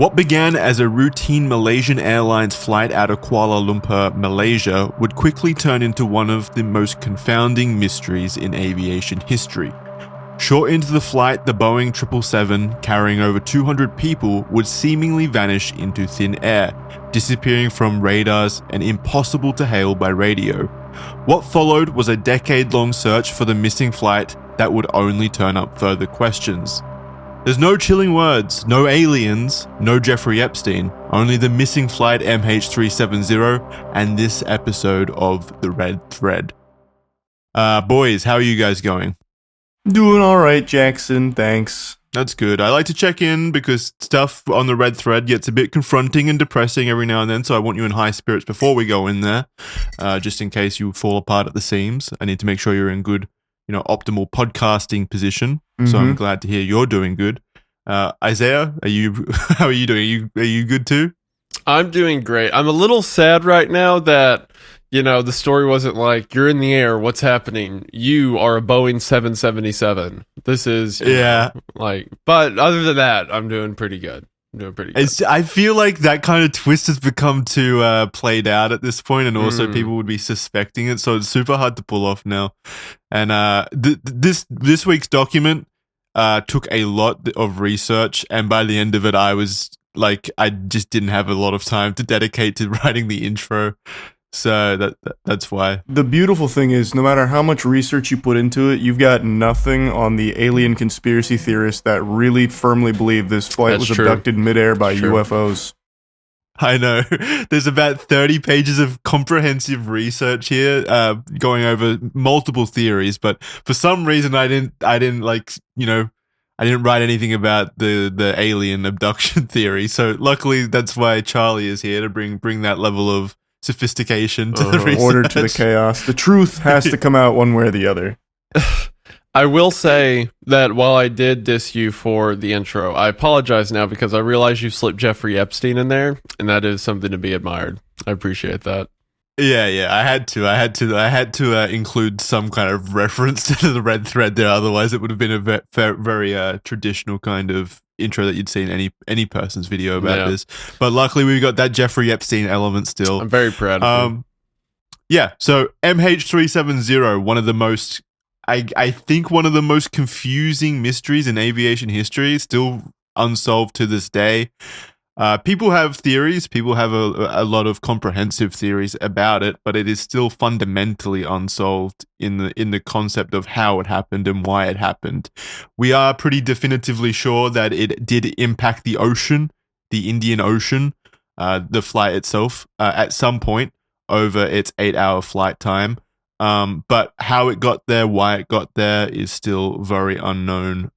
What began as a routine Malaysian Airlines flight out of Kuala Lumpur, Malaysia, would quickly turn into one of the most confounding mysteries in aviation history. Short into the flight, the Boeing 777, carrying over 200 people, would seemingly vanish into thin air, disappearing from radars and impossible to hail by radio. What followed was a decade-long search for the missing flight that would only turn up further questions. There's no chilling words, no aliens, no Jeffrey Epstein, only the missing flight MH370 and this episode of The Red Thread. Boys, how are you guys going? Doing all right, Jackson. Thanks. That's good. I like to check in because stuff on the Red Thread gets a bit confronting and depressing every now and then, so I want you in high spirits before we go in there, just in case you fall apart at the seams. I need to make sure you're in good, optimal podcasting position. So I'm glad to hear you're doing good. Isaiah, how are you doing? Are you good too? I'm doing great. I'm a little sad right now that, the story wasn't like, you're in the air, what's happening? You are a Boeing 777. This is, but other than that, I'm doing pretty good. I feel like that kind of twist has become too played out at this point, and also people would be suspecting it, so it's super hard to pull off now. And this week's document took a lot of research, and by the end of it, I just didn't have a lot of time to dedicate to writing the intro. So that's why. The beautiful thing is, no matter how much research you put into it, you've got nothing on the alien conspiracy theorists that really firmly believe this flight was abducted midair by UFOs. I know. There's about 30 pages of comprehensive research here, going over multiple theories, but for some reason I didn't write anything about the alien abduction theory. So luckily that's why Charlie is here to bring that level of sophistication to the research. Order to the chaos. The truth has to come out one way or the other. I will say that while I did diss you for the intro, I apologize now because I realize you slipped Jeffrey Epstein in there, and that is something to be admired. I appreciate that. Yeah, I had to include some kind of reference to the Red Thread there. Otherwise, it would have been a very traditional kind of intro that you'd see in any person's video about this. But luckily, we've got that Jeffrey Epstein element still. I'm very proud of you. Yeah, so MH370, one of the most, I think one of the most confusing mysteries in aviation history, still unsolved to this day. People have theories. People have a lot of comprehensive theories about it, but it is still fundamentally unsolved in the concept of how it happened and why it happened. We are pretty definitively sure that it did impact the ocean, the Indian Ocean, the flight itself, at some point over its 8-hour flight time. But how it got there, why it got there, is still very unknown.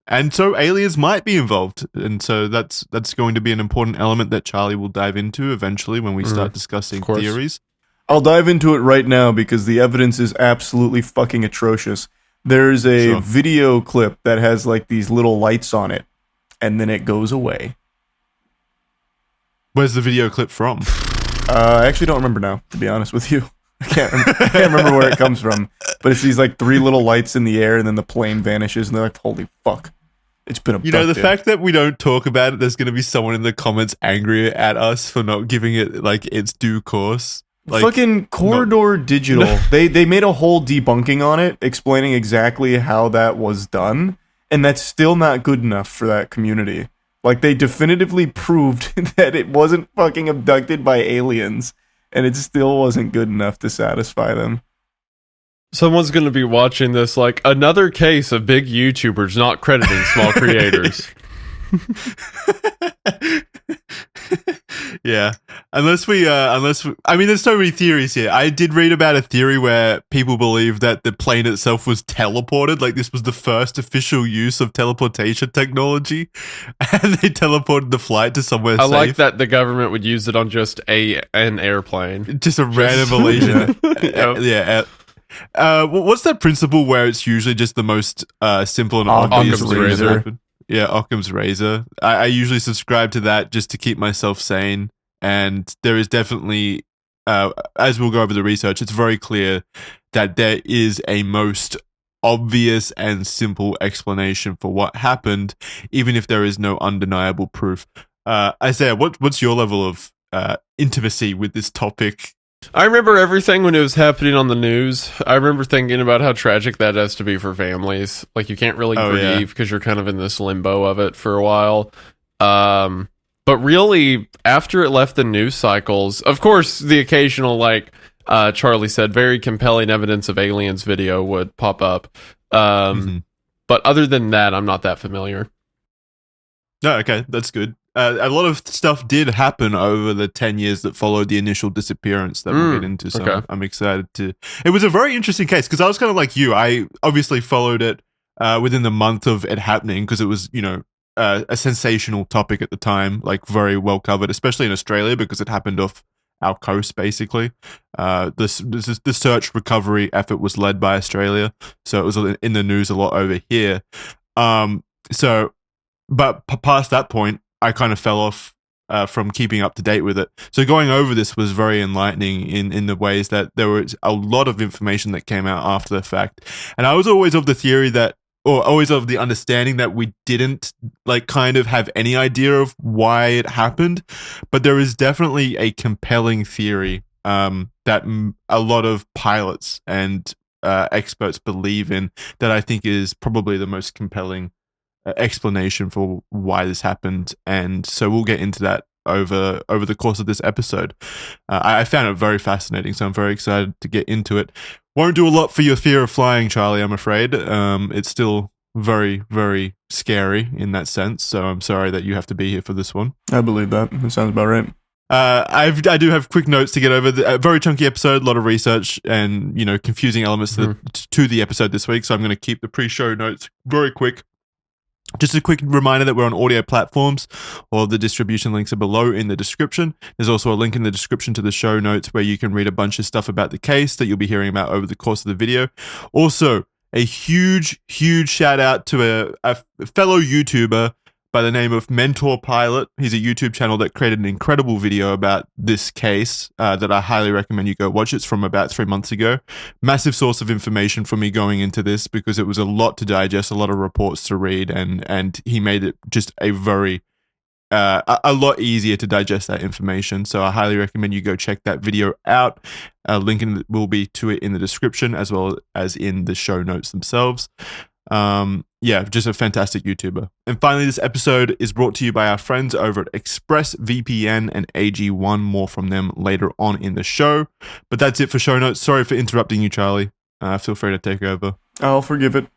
And so aliens might be involved, and so that's going to be an important element that Charlie will dive into eventually when we start discussing theories. I'll dive into it right now because the evidence is absolutely fucking atrocious. There's a video clip that has like these little lights on it, and then it goes away. Where's the video clip from? I actually don't remember now, to be honest with you. I can't remember where it comes from, but it's these like 3 little lights in the air, and then the plane vanishes, and they're like, "Holy fuck, it's been abducted." The fact that we don't talk about it, there's going to be someone in the comments angry at us for not giving it like its due course. Like, fucking Corridor Digital, they made a whole debunking on it, explaining exactly how that was done, and that's still not good enough for that community. Like, they definitively proved that it wasn't fucking abducted by aliens. And it still wasn't good enough to satisfy them. Someone's going to be watching this like, another case of big YouTubers not crediting small creators. Yeah. Unless I mean, there's so many theories here. I did read about a theory where people believe that the plane itself was teleported. Like, this was the first official use of teleportation technology, and they teleported the flight to somewhere safe. I like that the government would use it on just an airplane. Just a random Malaysian. What's that principle where it's usually just the most simple and obvious razor? Yeah, Occam's razor. I usually subscribe to that just to keep myself sane. And there is definitely, as we'll go over the research, it's very clear that there is a most obvious and simple explanation for what happened, even if there is no undeniable proof. Isaiah, what's your level of intimacy with this topic? I remember everything when it was happening on the news. I remember thinking about how tragic that has to be for families. Like, you can't really grieve because you're kind of in this limbo of it for a while. But really, after it left the news cycles, of course, the occasional, like Charlie said, very compelling evidence of aliens video would pop up. But other than that, I'm not that familiar. No, okay, that's good. A lot of stuff did happen over the 10 years that followed the initial disappearance that we'll get into, so I'm excited to... It was a very interesting case, because I was kind of like you. I obviously followed it within the month of it happening, because it was, a sensational topic at the time, like very well covered, especially in Australia, because it happened off our coast, basically. The search recovery effort was led by Australia, so it was in the news a lot over here. But past that point, I kind of fell off from keeping up to date with it. So going over this was very enlightening in the ways that there was a lot of information that came out after the fact. And I was always of the theory that, or always of the understanding that we didn't kind of have any idea of why it happened. But there is definitely a compelling theory that a lot of pilots and experts believe in, that I think is probably the most compelling explanation for why this happened. And so we'll get into that over the course of this episode. I found it very fascinating, so I'm very excited to get into it. Won't do a lot for your fear of flying, Charlie, I'm afraid. It's still very, very scary in that sense, so I'm sorry that you have to be here for this one. I believe that. It sounds about right. I do have quick notes to get over. A very chunky episode, a lot of research, and confusing elements to the episode this week, so I'm going to keep the pre-show notes very quick. Just a quick reminder that we're on audio platforms. All the distribution links are below in the description. There's also a link in the description to the show notes where you can read a bunch of stuff about the case that you'll be hearing about over the course of the video. Also, a huge, huge shout out to a fellow YouTuber by the name of Mentor Pilot. He's a YouTube channel that created an incredible video about this case that I highly recommend you go watch. It's from about 3 months ago. Massive source of information for me going into this, because it was a lot to digest, a lot of reports to read, and he made it just a very a lot easier to digest that information. So I highly recommend you go check that video out. Link will be to it in the description, as well as in the show notes themselves. Just a fantastic YouTuber. And finally, this episode is brought to you by our friends over at ExpressVPN and AG1. More from them later on in the show. But that's it for show notes. Sorry for interrupting you, Charlie. Feel free to take over. I'll forgive it.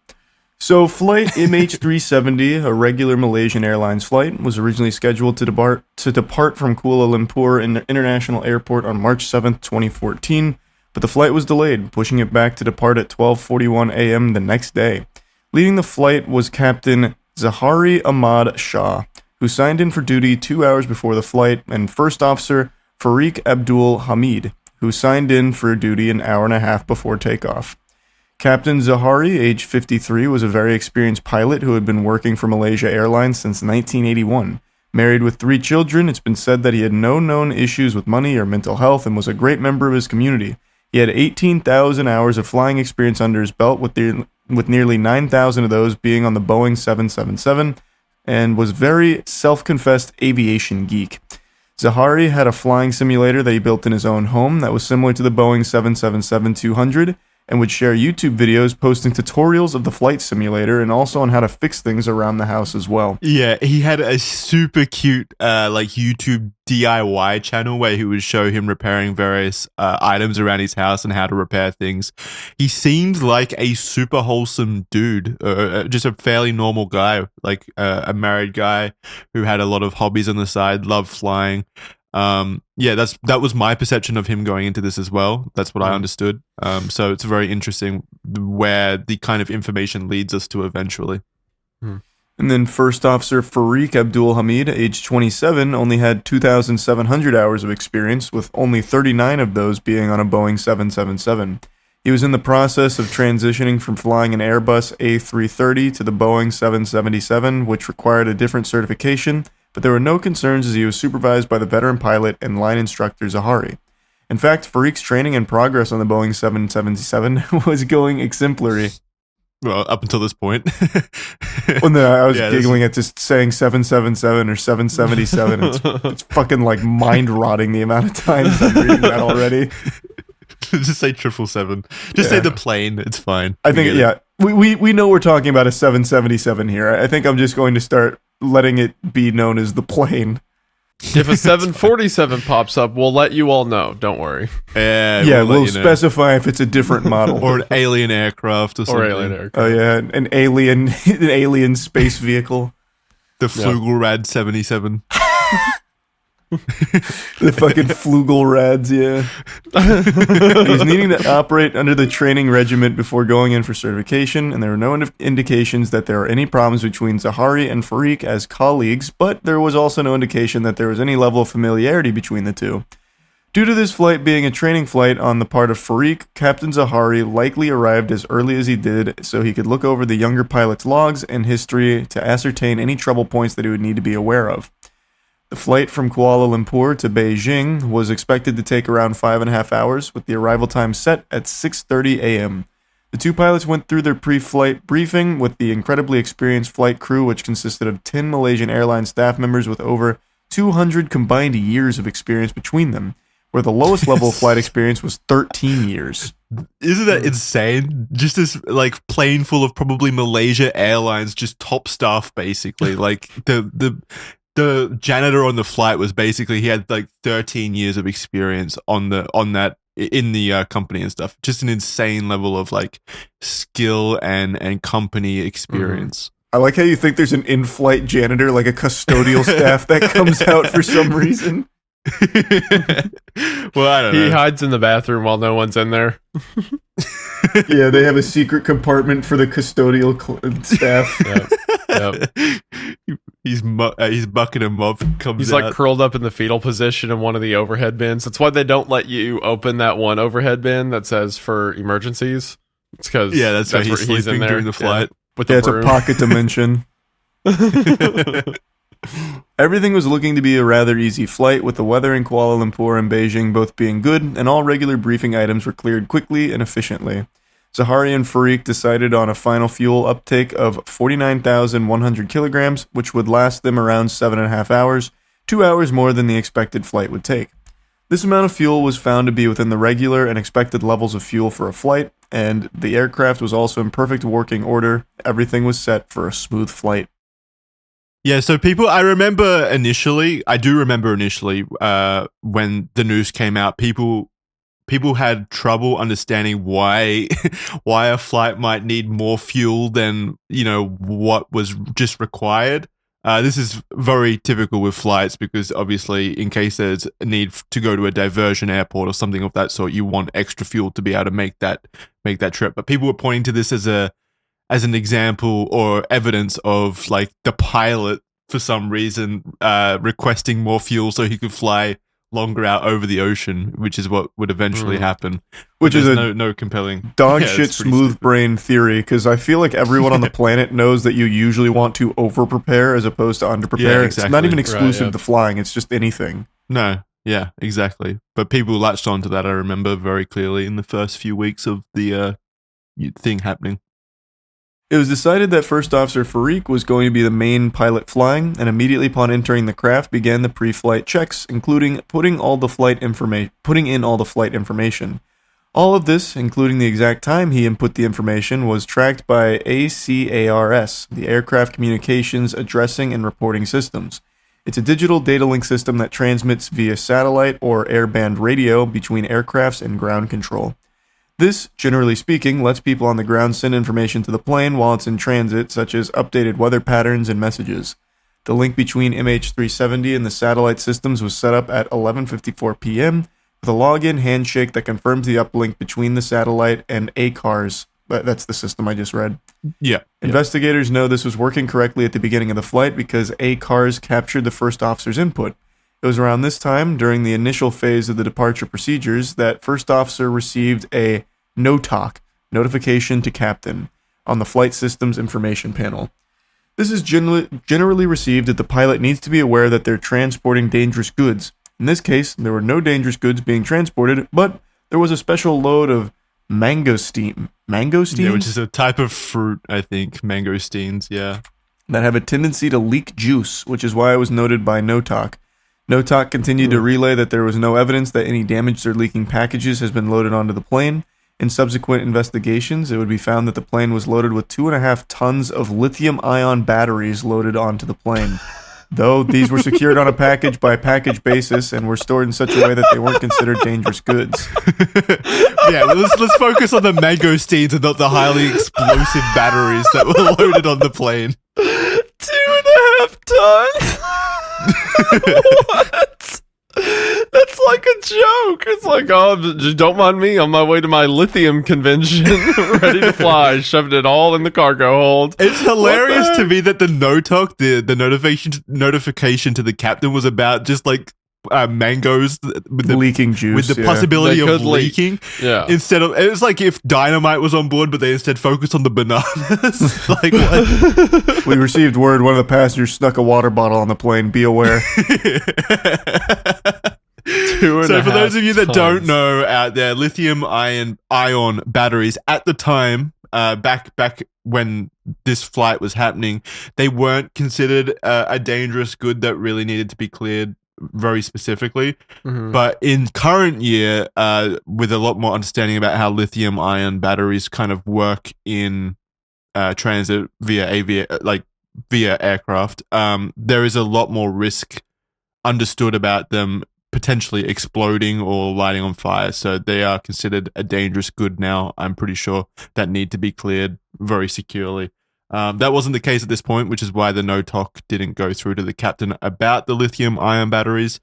So, flight MH370, a regular Malaysian Airlines flight, was originally scheduled to depart from Kuala Lumpur International Airport on March 7th, 2014, but the flight was delayed, pushing it back to depart at 12:41 a.m. the next day. Leading the flight was Captain Zahari Ahmad Shah, who signed in for duty 2 hours before the flight, and First Officer Farik Abdul Hamid, who signed in for duty an hour and a half before takeoff. Captain Zahari, age 53, was a very experienced pilot who had been working for Malaysia Airlines since 1981. Married with 3 children, it's been said that he had no known issues with money or mental health and was a great member of his community. He had 18,000 hours of flying experience under his belt, with nearly 9,000 of those being on the Boeing 777, and was very self-confessed aviation geek. Zahari had a flying simulator that he built in his own home that was similar to the Boeing 777-200, and would share YouTube videos posting tutorials of the flight simulator and also on how to fix things around the house as well. Yeah, he had a super cute YouTube DIY channel where he would show him repairing various items around his house and how to repair things. He seemed like a super wholesome dude, just a fairly normal guy, like a married guy who had a lot of hobbies on the side, loved flying. That was my perception of him going into this as well. That's what I understood. So it's very interesting where the kind of information leads us to eventually. And then First Officer Farik Abdul Hamid, age 27, only had 2,700 hours of experience, with only 39 of those being on a Boeing 777. He was in the process of transitioning from flying an Airbus A330 to the Boeing 777, which required a different certification, but there were no concerns as he was supervised by the veteran pilot and line instructor Zahari. In fact, Farik's training and progress on the Boeing 777 was going exemplary. Well, up until this point. Well, no, I was giggling at just saying 777 or 777. It's fucking like mind rotting the amount of times I'm reading that already. Just say 777. Just say the plane. It's fine. I think, we know we're talking about a 777 here. I think I'm just going to start letting it be known as the plane. If a 747 pops up, we'll let you all know. Don't worry. We'll specify if it's a different model or an alien aircraft or something. Alien aircraft. Oh yeah, an alien space vehicle. The Flugelrad 77. The fucking Flugelrads, yeah. He's needing to operate under the training regiment before going in for certification, and there were no indications that there are any problems between Zahari and Farik as colleagues, but there was also no indication that there was any level of familiarity between the two. Due to this flight being a training flight on the part of Farik, Captain Zahari likely arrived as early as he did so he could look over the younger pilot's logs and history to ascertain any trouble points that he would need to be aware of. The flight from Kuala Lumpur to Beijing was expected to take around 5.5 hours, with the arrival time set at 6:30 a.m. The two pilots went through their pre-flight briefing with the incredibly experienced flight crew, which consisted of 10 Malaysian Airlines staff members with over 200 combined years of experience between them, where the lowest level of flight experience was 13 years. Isn't that insane? Just this like plane full of probably Malaysia Airlines, just top staff, basically. Like the janitor on the flight was basically, he had like 13 years of experience in the company and stuff. Just an insane level of like skill and company experience. I like how you think there's an in-flight janitor, like a custodial staff that comes out for some reason. Well, I don't know. He hides in the bathroom while no one's in there. Yeah, they have a secret compartment for the custodial staff. Yep. He's bucking him up. He's like curled up in the fetal position in one of the overhead bins. That's why they don't let you open that one overhead bin that says for emergencies. It's because that's why he's sleeping in there during the flight. With the it's a pocket dimension. Everything was looking to be a rather easy flight, with the weather in Kuala Lumpur and Beijing both being good, and all regular briefing items were cleared quickly and efficiently. Zahari and Farik decided on a final fuel uptake of 49,100 kilograms, which would last them around 7.5 hours, 2 hours more than the expected flight would take. This amount of fuel was found to be within the regular and expected levels of fuel for a flight, and the aircraft was also in perfect working order. Everything was set for a smooth flight. Yeah, so I do remember initially, when the news came out, people had trouble understanding why a flight might need more fuel than, what was just required. This is very typical with flights because obviously in case there's a need to go to a diversion airport or something of that sort, you want extra fuel to be able to make that trip. But people were pointing to this as an example or evidence of like the pilot for some reason requesting more fuel so he could fly longer out over the ocean, which is what would eventually happen. Which is no compelling dog shit smooth brain theory, because I feel like everyone on the planet knows that you usually want to over prepare as opposed to under prepare. Yeah, exactly. It's not even exclusive to flying, it's just anything. No, yeah, exactly. But people latched onto that, I remember very clearly in the first few weeks of the thing happening. It was decided that First Officer Farik was going to be the main pilot flying, and immediately upon entering the craft began the pre-flight checks, including putting in all the flight information. All of this, including the exact time he input the information, was tracked by ACARS, the Aircraft Communications Addressing and Reporting Systems. It's a digital data link system that transmits via satellite or airband radio between aircrafts and ground control. This, generally speaking, lets people on the ground send information to the plane while it's in transit, such as updated weather patterns and messages. The link between MH370 and the satellite systems was set up at 11:54 p.m. with a login handshake that confirms the uplink between the satellite and ACARS. That's the system I just read. Yeah. Investigators know this was working correctly at the beginning of the flight because ACARS captured the first officer's input. It was around this time, during the initial phase of the departure procedures, that First Officer received a NOTOC, notification to Captain, on the Flight Systems Information Panel. This is generally received that the pilot needs to be aware that they're transporting dangerous goods. In this case, there were no dangerous goods being transported, but there was a special load of mangosteens, Yeah, which is a type of fruit, I think. Mangosteens, yeah. that have a tendency to leak juice, which is why it was noted by NoTalk. NoTalk continued to relay that there was no evidence that any damaged or leaking packages has been loaded onto the plane. In subsequent investigations, it would be found that the plane was loaded with 2.5 tons of lithium-ion batteries loaded onto the plane. Though these were secured on a package-by-package basis and were stored in such a way that they weren't considered dangerous goods. Yeah, let's focus on the mangosteens and not the highly explosive batteries that were loaded on the plane. 2.5 tons? What? That's like a joke. It's like, oh, just don't mind me, on my way to my lithium convention, ready to fly, shoved it all in the cargo hold. It's hilarious to me that the NoTalk, the notification to the captain was about just like mangoes with the leaking juice, with the possibility of leaking. Yeah, instead of, it was like if dynamite was on board, but they instead focused on the bananas. Like, what? We received word one of the passengers snuck a water bottle on the plane. Be aware. So for those of you that don't know out there, lithium-ion batteries at the time, back when this flight was happening, they weren't considered a dangerous good that really needed to be cleared very specifically. But in current year, with a lot more understanding about how lithium-ion batteries kind of work in transit via aircraft, there is a lot more risk understood about them potentially exploding or lighting on fire. So they are considered a dangerous good now, I'm pretty sure, that need to be cleared very securely. That wasn't the case at this point, which is why the NoTalk didn't go through to the captain about the lithium-ion batteries.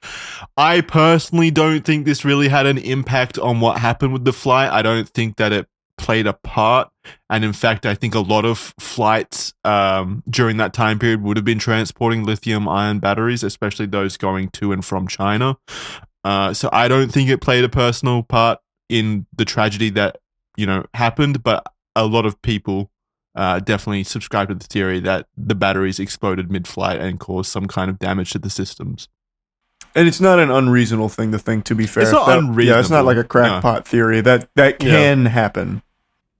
I personally don't think this really had an impact on what happened with the flight. I don't think that it played a part. And in fact, I think a lot of flights during that time period would have been transporting lithium-ion batteries, especially those going to and from China. So I don't think it played a personal part in the tragedy that, happened, but a lot of people definitely subscribe to the theory that the batteries exploded mid-flight and caused some kind of damage to the systems. And it's not an unreasonable thing to think, to be fair. It's not unreasonable. Yeah, it's not like a crackpot theory. That can happen.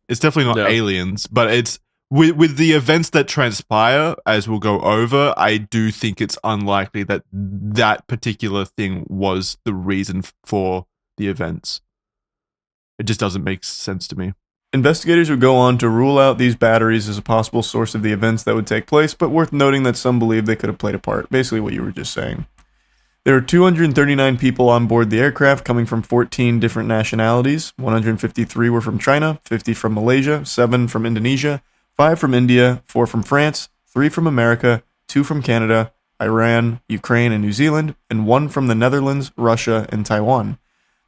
It's definitely not aliens, but it's with the events that transpire, as we'll go over, I do think it's unlikely that that particular thing was the reason for the events. It just doesn't make sense to me. Investigators would go on to rule out these batteries as a possible source of the events that would take place, but worth noting that some believe they could have played a part. Basically what you were just saying. There were 239 people on board the aircraft coming from 14 different nationalities. 153 were from China, 50 from Malaysia, 7 from Indonesia, 5 from India, 4 from France, 3 from America, 2 from Canada, Iran, Ukraine, and New Zealand, and 1 from the Netherlands, Russia, and Taiwan.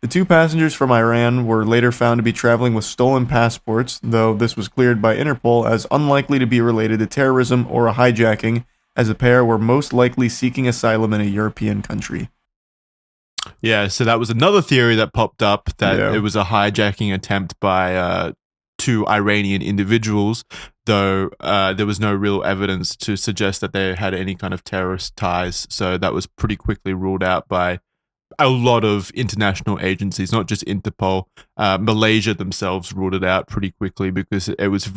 The 2 passengers from Iran were later found to be traveling with stolen passports, though this was cleared by Interpol as unlikely to be related to terrorism or a hijacking, as the pair were most likely seeking asylum in a European country. Yeah, so that was another theory that popped up, that it was a hijacking attempt by 2 Iranian individuals, though there was no real evidence to suggest that they had any kind of terrorist ties. So that was pretty quickly ruled out by a lot of international agencies, not just Interpol. Malaysia themselves ruled it out pretty quickly because it was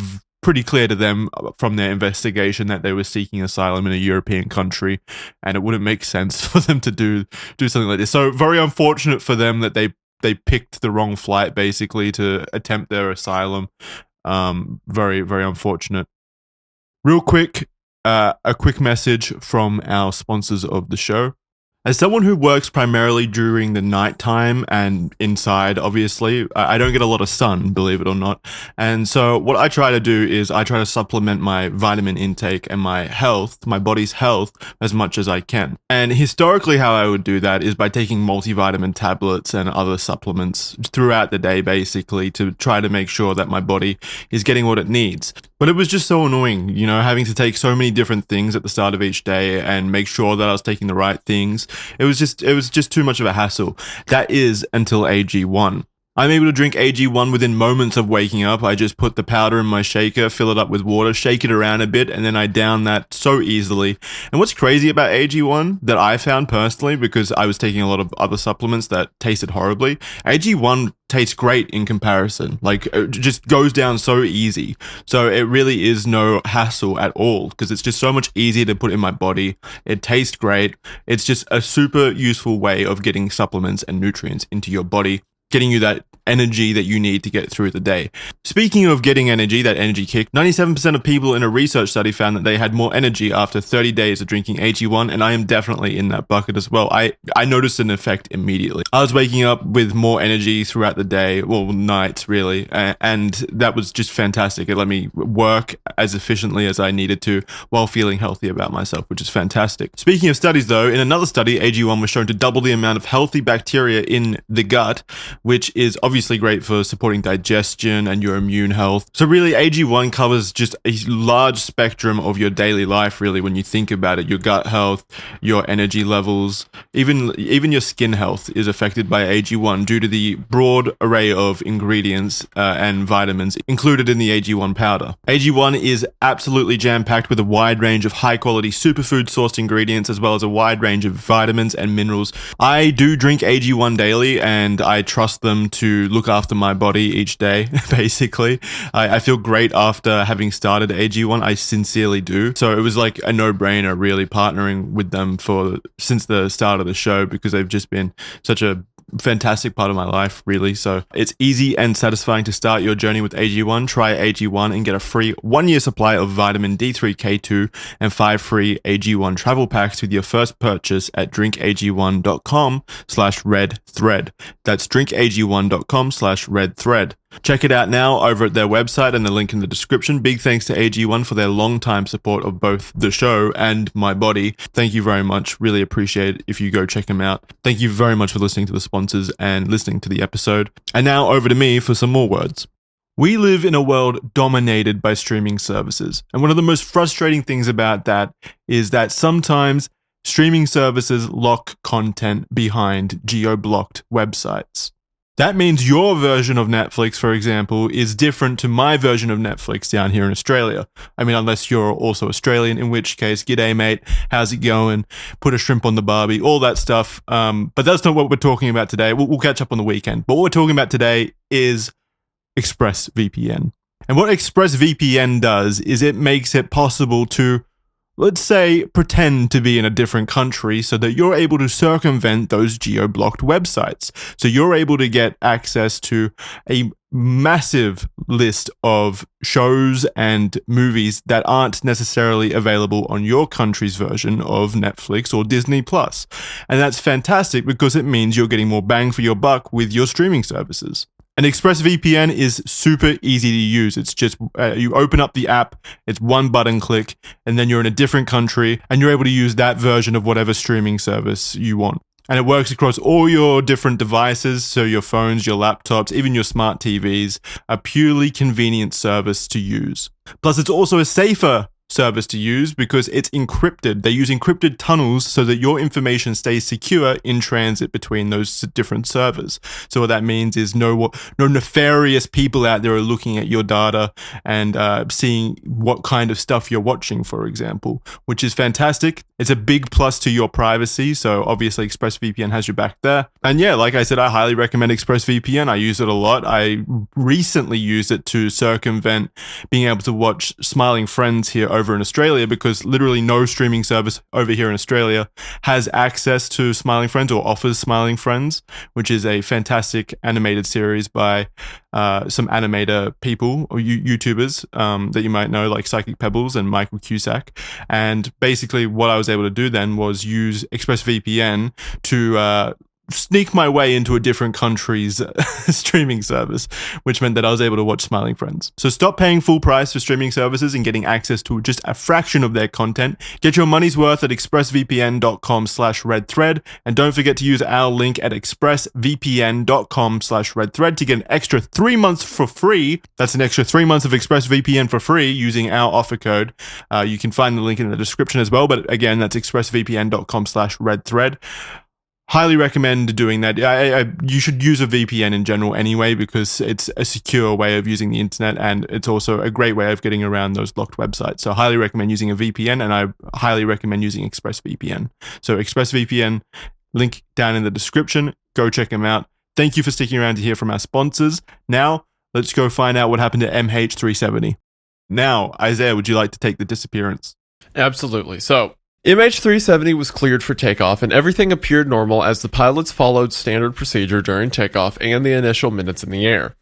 pretty clear to them from their investigation that they were seeking asylum in a European country, and it wouldn't make sense for them to do something like this. So very unfortunate for them that they picked the wrong flight basically to attempt their asylum. Very, very unfortunate. Real quick, a quick message from our sponsors of the show. As someone who works primarily during the nighttime and inside, obviously, I don't get a lot of sun, believe it or not. And so what I try to do is I try to supplement my vitamin intake and my health, my body's health, as much as I can. And historically, how I would do that is by taking multivitamin tablets and other supplements throughout the day, basically, to try to make sure that my body is getting what it needs. But it was just so annoying, having to take so many different things at the start of each day and make sure that I was taking the right things. It was just too much of a hassle. That is until AG1. I'm able to drink AG1 within moments of waking up. I just put the powder in my shaker, fill it up with water, shake it around a bit, and then I down that so easily. And what's crazy about AG1 that I found personally, because I was taking a lot of other supplements that tasted horribly, AG1 tastes great in comparison. Like, it just goes down so easy. So it really is no hassle at all because it's just so much easier to put in my body. It tastes great. It's just a super useful way of getting supplements and nutrients into your body, getting you that energy that you need to get through the day. Speaking of getting energy, that energy kick, 97% of people in a research study found that they had more energy after 30 days of drinking AG1, and I am definitely in that bucket as well. I noticed an effect immediately. I was waking up with more energy throughout the day, well, nights really, and that was just fantastic. It let me work as efficiently as I needed to while feeling healthy about myself, which is fantastic. Speaking of studies though, in another study, AG1 was shown to double the amount of healthy bacteria in the gut, which is obviously great for supporting digestion and your immune health. So really, AG1 covers just a large spectrum of your daily life, really, when you think about it. Your gut health, your energy levels, even your skin health is affected by AG1 due to the broad array of ingredients and vitamins included in the AG1 powder. AG1 is absolutely jam-packed with a wide range of high-quality superfood-sourced ingredients, as well as a wide range of vitamins and minerals. I do drink AG1 daily, and I trust them to look after my body each day, basically. I feel great after having started AG1. I sincerely do. So it was like a no-brainer really partnering with them since the start of the show, because they've just been such a fantastic part of my life, really. So it's easy and satisfying to start your journey with AG1. Try AG1 and get a free 1-year supply of vitamin D3, K2, and 5 free AG1 travel packs with your first purchase at drinkag1.com/redthread. That's drinkag1.com/redthread. Check it out now over at their website and the link in the description. Big thanks to AG1 for their long-time support of both the show and my body. Thank you very much. Really appreciate it if you go check them out. Thank you very much for listening to the sponsors and listening to the episode. And now over to me for some more words. We live in a world dominated by streaming services. And one of the most frustrating things about that is that sometimes streaming services lock content behind geo-blocked websites. That means your version of Netflix, for example, is different to my version of Netflix down here in Australia. I mean, unless you're also Australian, in which case, g'day, mate, how's it going? Put a shrimp on the barbie, all that stuff. But that's not what we're talking about today. We'll catch up on the weekend. But what we're talking about today is ExpressVPN. And what ExpressVPN does is it makes it possible to, let's say, pretend to be in a different country so that you're able to circumvent those geo-blocked websites. So you're able to get access to a massive list of shows and movies that aren't necessarily available on your country's version of Netflix or Disney Plus. And that's fantastic because it means you're getting more bang for your buck with your streaming services. And ExpressVPN is super easy to use. It's just, you open up the app, it's one button click, and then you're in a different country, and you're able to use that version of whatever streaming service you want. And it works across all your different devices, so your phones, your laptops, even your smart TVs, a purely convenient service to use. Plus, it's also a safer service to use because it's encrypted. They use encrypted tunnels so that your information stays secure in transit between those different servers. So what that means is no nefarious people out there are looking at your data and seeing what kind of stuff you're watching, for example, which is fantastic. It's a big plus to your privacy. So obviously ExpressVPN has your back there. And yeah, like I said, I highly recommend ExpressVPN. I use it a lot. I recently used it to circumvent being able to watch Smiling Friends here over in Australia, because literally no streaming service over here in Australia has access to Smiling Friends or offers Smiling Friends, which is a fantastic animated series by some animator people or YouTubers that you might know, like Psychic Pebbles and Michael Cusack. And basically what I was able to do then was use ExpressVPN to sneak my way into a different country's streaming service, which meant that I was able to watch Smiling Friends. So stop paying full price for streaming services and getting access to just a fraction of their content. Get your money's worth at expressvpn.com/redthread. And don't forget to use our link at expressvpn.com/redthread to get an extra 3 months for free. That's an extra 3 months of ExpressVPN for free using our offer code. You can find the link in the description as well. But again, that's expressvpn.com/redthread. Highly recommend doing that. You should use a VPN in general anyway, because it's a secure way of using the internet, and it's also a great way of getting around those blocked websites. So highly recommend using a VPN, and I highly recommend using ExpressVPN. So ExpressVPN, link down in the description. Go check them out. Thank you for sticking around to hear from our sponsors. Now, let's go find out what happened to MH370. Now, Isaiah, would you like to take the disappearance? Absolutely. So, MH370 was cleared for takeoff, and everything appeared normal as the pilots followed standard procedure during takeoff and the initial minutes in the air.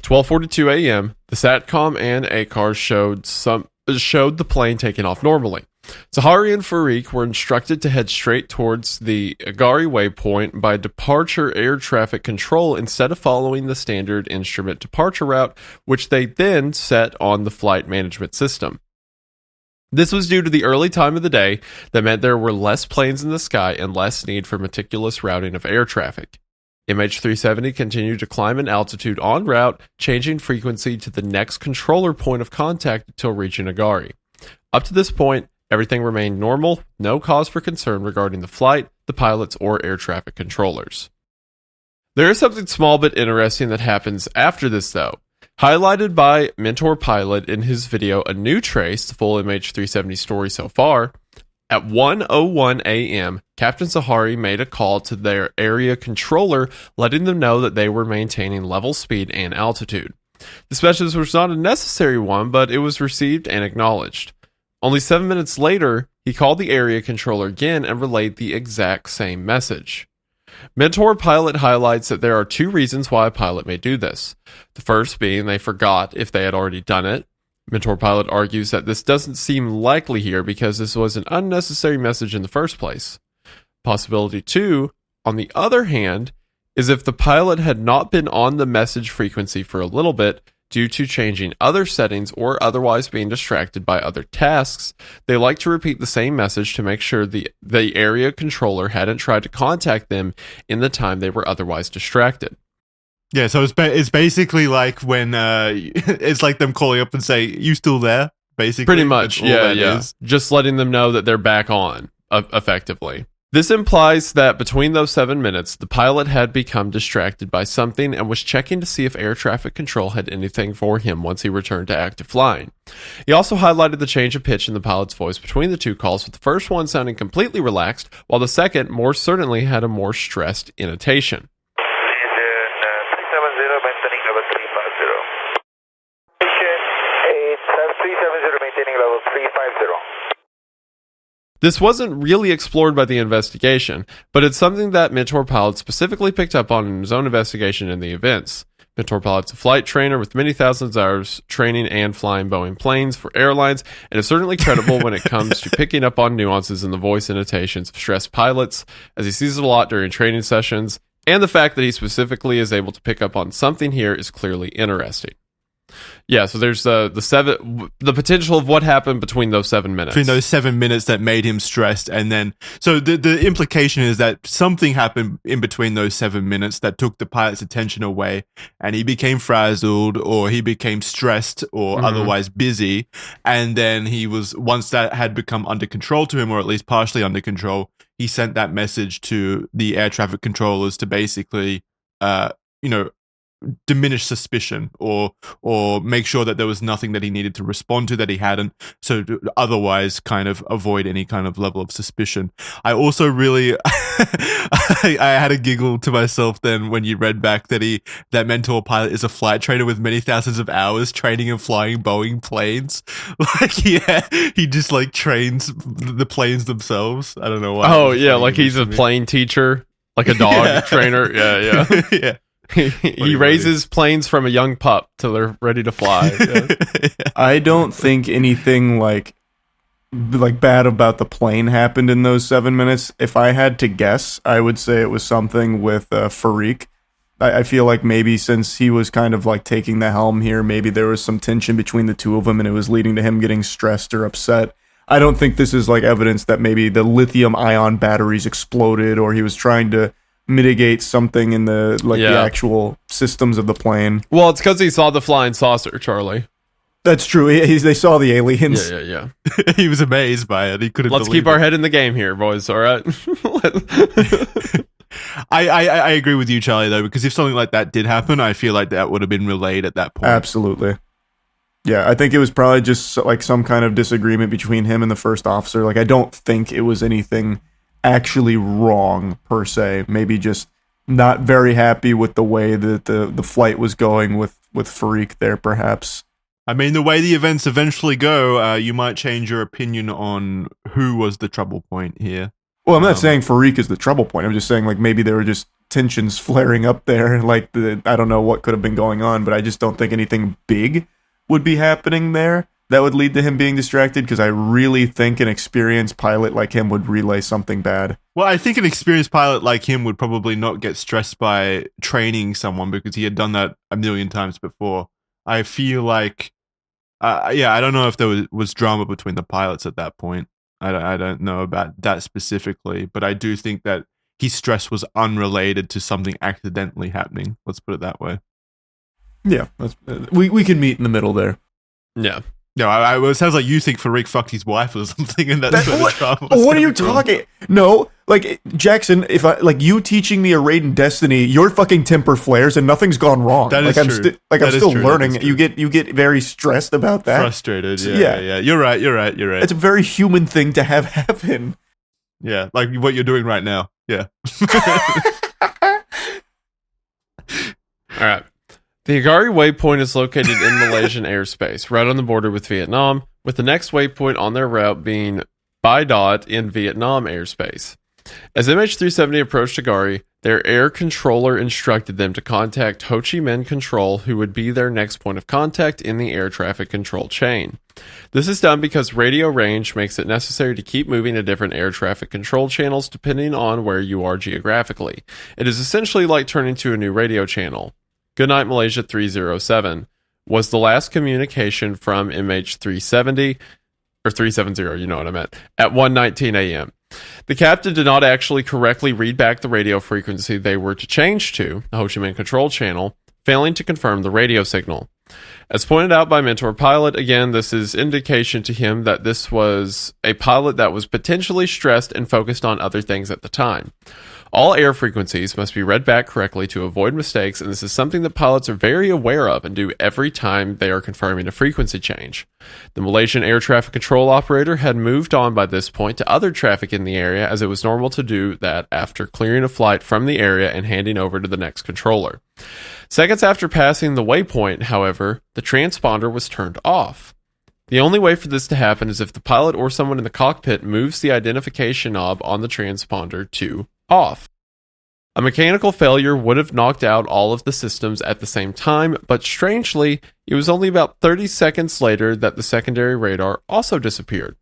12:42 a.m., the SATCOM and ACARS showed the plane taking off normally. Zahari and Farik were instructed to head straight towards the Agari waypoint by departure air traffic control instead of following the standard instrument departure route, which they then set on the flight management system. This was due to the early time of the day that meant there were less planes in the sky and less need for meticulous routing of air traffic. MH370 continued to climb in altitude en route, changing frequency to the next controller point of contact until reaching Agari. Up to this point, everything remained normal, no cause for concern regarding the flight, the pilots, or air traffic controllers. There is something small but interesting that happens after this, though. Highlighted by Mentor Pilot in his video A New Trace, the full MH370 story so far, at 1:01 a.m., Captain Zahari made a call to their area controller, letting them know that they were maintaining level speed and altitude. This message was not a necessary one, but it was received and acknowledged. Only 7 minutes later, he called the area controller again and relayed the exact same message. Mentor Pilot highlights that there are two reasons why a pilot may do this. The first being they forgot if they had already done it. Mentor Pilot argues that this doesn't seem likely here because this was an unnecessary message in the first place. Possibility 2, on the other hand, is if the pilot had not been on the message frequency for a little bit due to changing other settings or otherwise being distracted by other tasks, they like to repeat the same message to make sure the area controller hadn't tried to contact them in the time they were otherwise distracted. Yeah, so it's basically like when it's like them calling up and say, "You still there?" Basically, pretty much. Yeah. Just letting them know that they're back on, effectively. This implies that between those 7 minutes, the pilot had become distracted by something and was checking to see if air traffic control had anything for him once he returned to active flying. He also highlighted the change of pitch in the pilot's voice between the two calls, with the first one sounding completely relaxed, while the second more certainly had a more stressed intonation. This wasn't really explored by the investigation, but it's something that Mentor Pilot specifically picked up on in his own investigation in the events. Mentor Pilot's a flight trainer with many thousands of hours training and flying Boeing planes for airlines, and is certainly credible when it comes to picking up on nuances in the voice intonations of stressed pilots, as he sees it a lot during training sessions, and the fact that he specifically is able to pick up on something here is clearly interesting. Yeah, so there's the potential of what happened between those 7 minutes. Between those 7 minutes that made him stressed, and then so the implication is that something happened in between those 7 minutes that took the pilot's attention away, and he became frazzled, or he became stressed, or otherwise busy, and then once that had become under control to him, or at least partially under control, he sent that message to the air traffic controllers to basically, diminish suspicion or make sure that there was nothing that he needed to respond to that he hadn't, so to otherwise kind of avoid any kind of level of suspicion. I also really I had a giggle to myself then when you read back that Mentor Pilot is a flight trainer with many thousands of hours training and flying Boeing planes. He just like trains the planes themselves. I don't know why. Oh yeah, like he's a plane teacher, like a dog trainer. Yeah. Yeah. He raises planes from a young pup till they're ready to fly. Yeah. I don't think anything like bad about the plane happened in those 7 minutes. If I had to guess, I would say it was something with Farik. I feel like maybe since he was kind of like taking the helm here, maybe there was some tension between the two of them and it was leading to him getting stressed or upset. I don't think this is like evidence that maybe the lithium ion batteries exploded or he was trying to mitigate something in the actual systems of the plane. Well, it's because he saw the flying saucer, Charlie. That's true. They saw the aliens. Yeah. He was amazed by it. He couldn't. Let's keep our head in the game here, boys. All right. I agree with you, Charlie, though, because if something like that did happen, I feel like that would have been relayed at that point. Absolutely. Yeah, I think it was probably just like some kind of disagreement between him and the first officer. Like, I don't think it was anything actually wrong per se. Maybe just not very happy with the way that the flight was going with Farik there, perhaps. I mean, the way the events eventually go, you might change your opinion on who was the trouble point here. Well, I'm not saying Farik is the trouble point. I'm just saying, like, maybe there were just tensions flaring up there. Like, I don't know what could have been going on, but I just don't think anything big would be happening there that would lead to him being distracted, because I really think an experienced pilot like him would relay something bad. Well, I think an experienced pilot like him would probably not get stressed by training someone, because he had done that a million times before. I feel like, I don't know if there was drama between the pilots at that point. I don't know about that specifically, but I do think that his stress was unrelated to something accidentally happening. Let's put it that way. Yeah, we can meet in the middle there. Yeah. No, it sounds like you think Farik fucked his wife or something, and that's where the drama was. What are you talking? No, like, Jackson, if I like you teaching me a raid in Destiny, your fucking temper flares and nothing's gone wrong. That is like, true. I'm still True. learning. You get very stressed about that. Frustrated. Yeah. You're right. It's a very human thing to have happen. Yeah, like what you're doing right now. Yeah. All right. The Agari waypoint is located in Malaysian airspace, right on the border with Vietnam, with the next waypoint on their route being Bai Dot in Vietnam airspace. As MH370 approached Agari, their air controller instructed them to contact Ho Chi Minh Control, who would be their next point of contact in the air traffic control chain. This is done because radio range makes it necessary to keep moving to different air traffic control channels depending on where you are geographically. It is essentially like turning to a new radio channel. Goodnight Malaysia 307 was the last communication from MH370, or 370, you know what I meant, at 1:19 a.m. The captain did not actually correctly read back the radio frequency they were to change to, the Ho Chi Minh Control Channel, failing to confirm the radio signal. As pointed out by Mentor Pilot, again, this is indication to him that this was a pilot that was potentially stressed and focused on other things at the time. All air frequencies must be read back correctly to avoid mistakes, and this is something that pilots are very aware of and do every time they are confirming a frequency change. The Malaysian air traffic control operator had moved on by this point to other traffic in the area, as it was normal to do that after clearing a flight from the area and handing over to the next controller. Seconds after passing the waypoint, however, the transponder was turned off. The only way for this to happen is if the pilot or someone in the cockpit moves the identification knob on the transponder to off. A mechanical failure would have knocked out all of the systems at the same time, but strangely, it was only about 30 seconds later that the secondary radar also disappeared.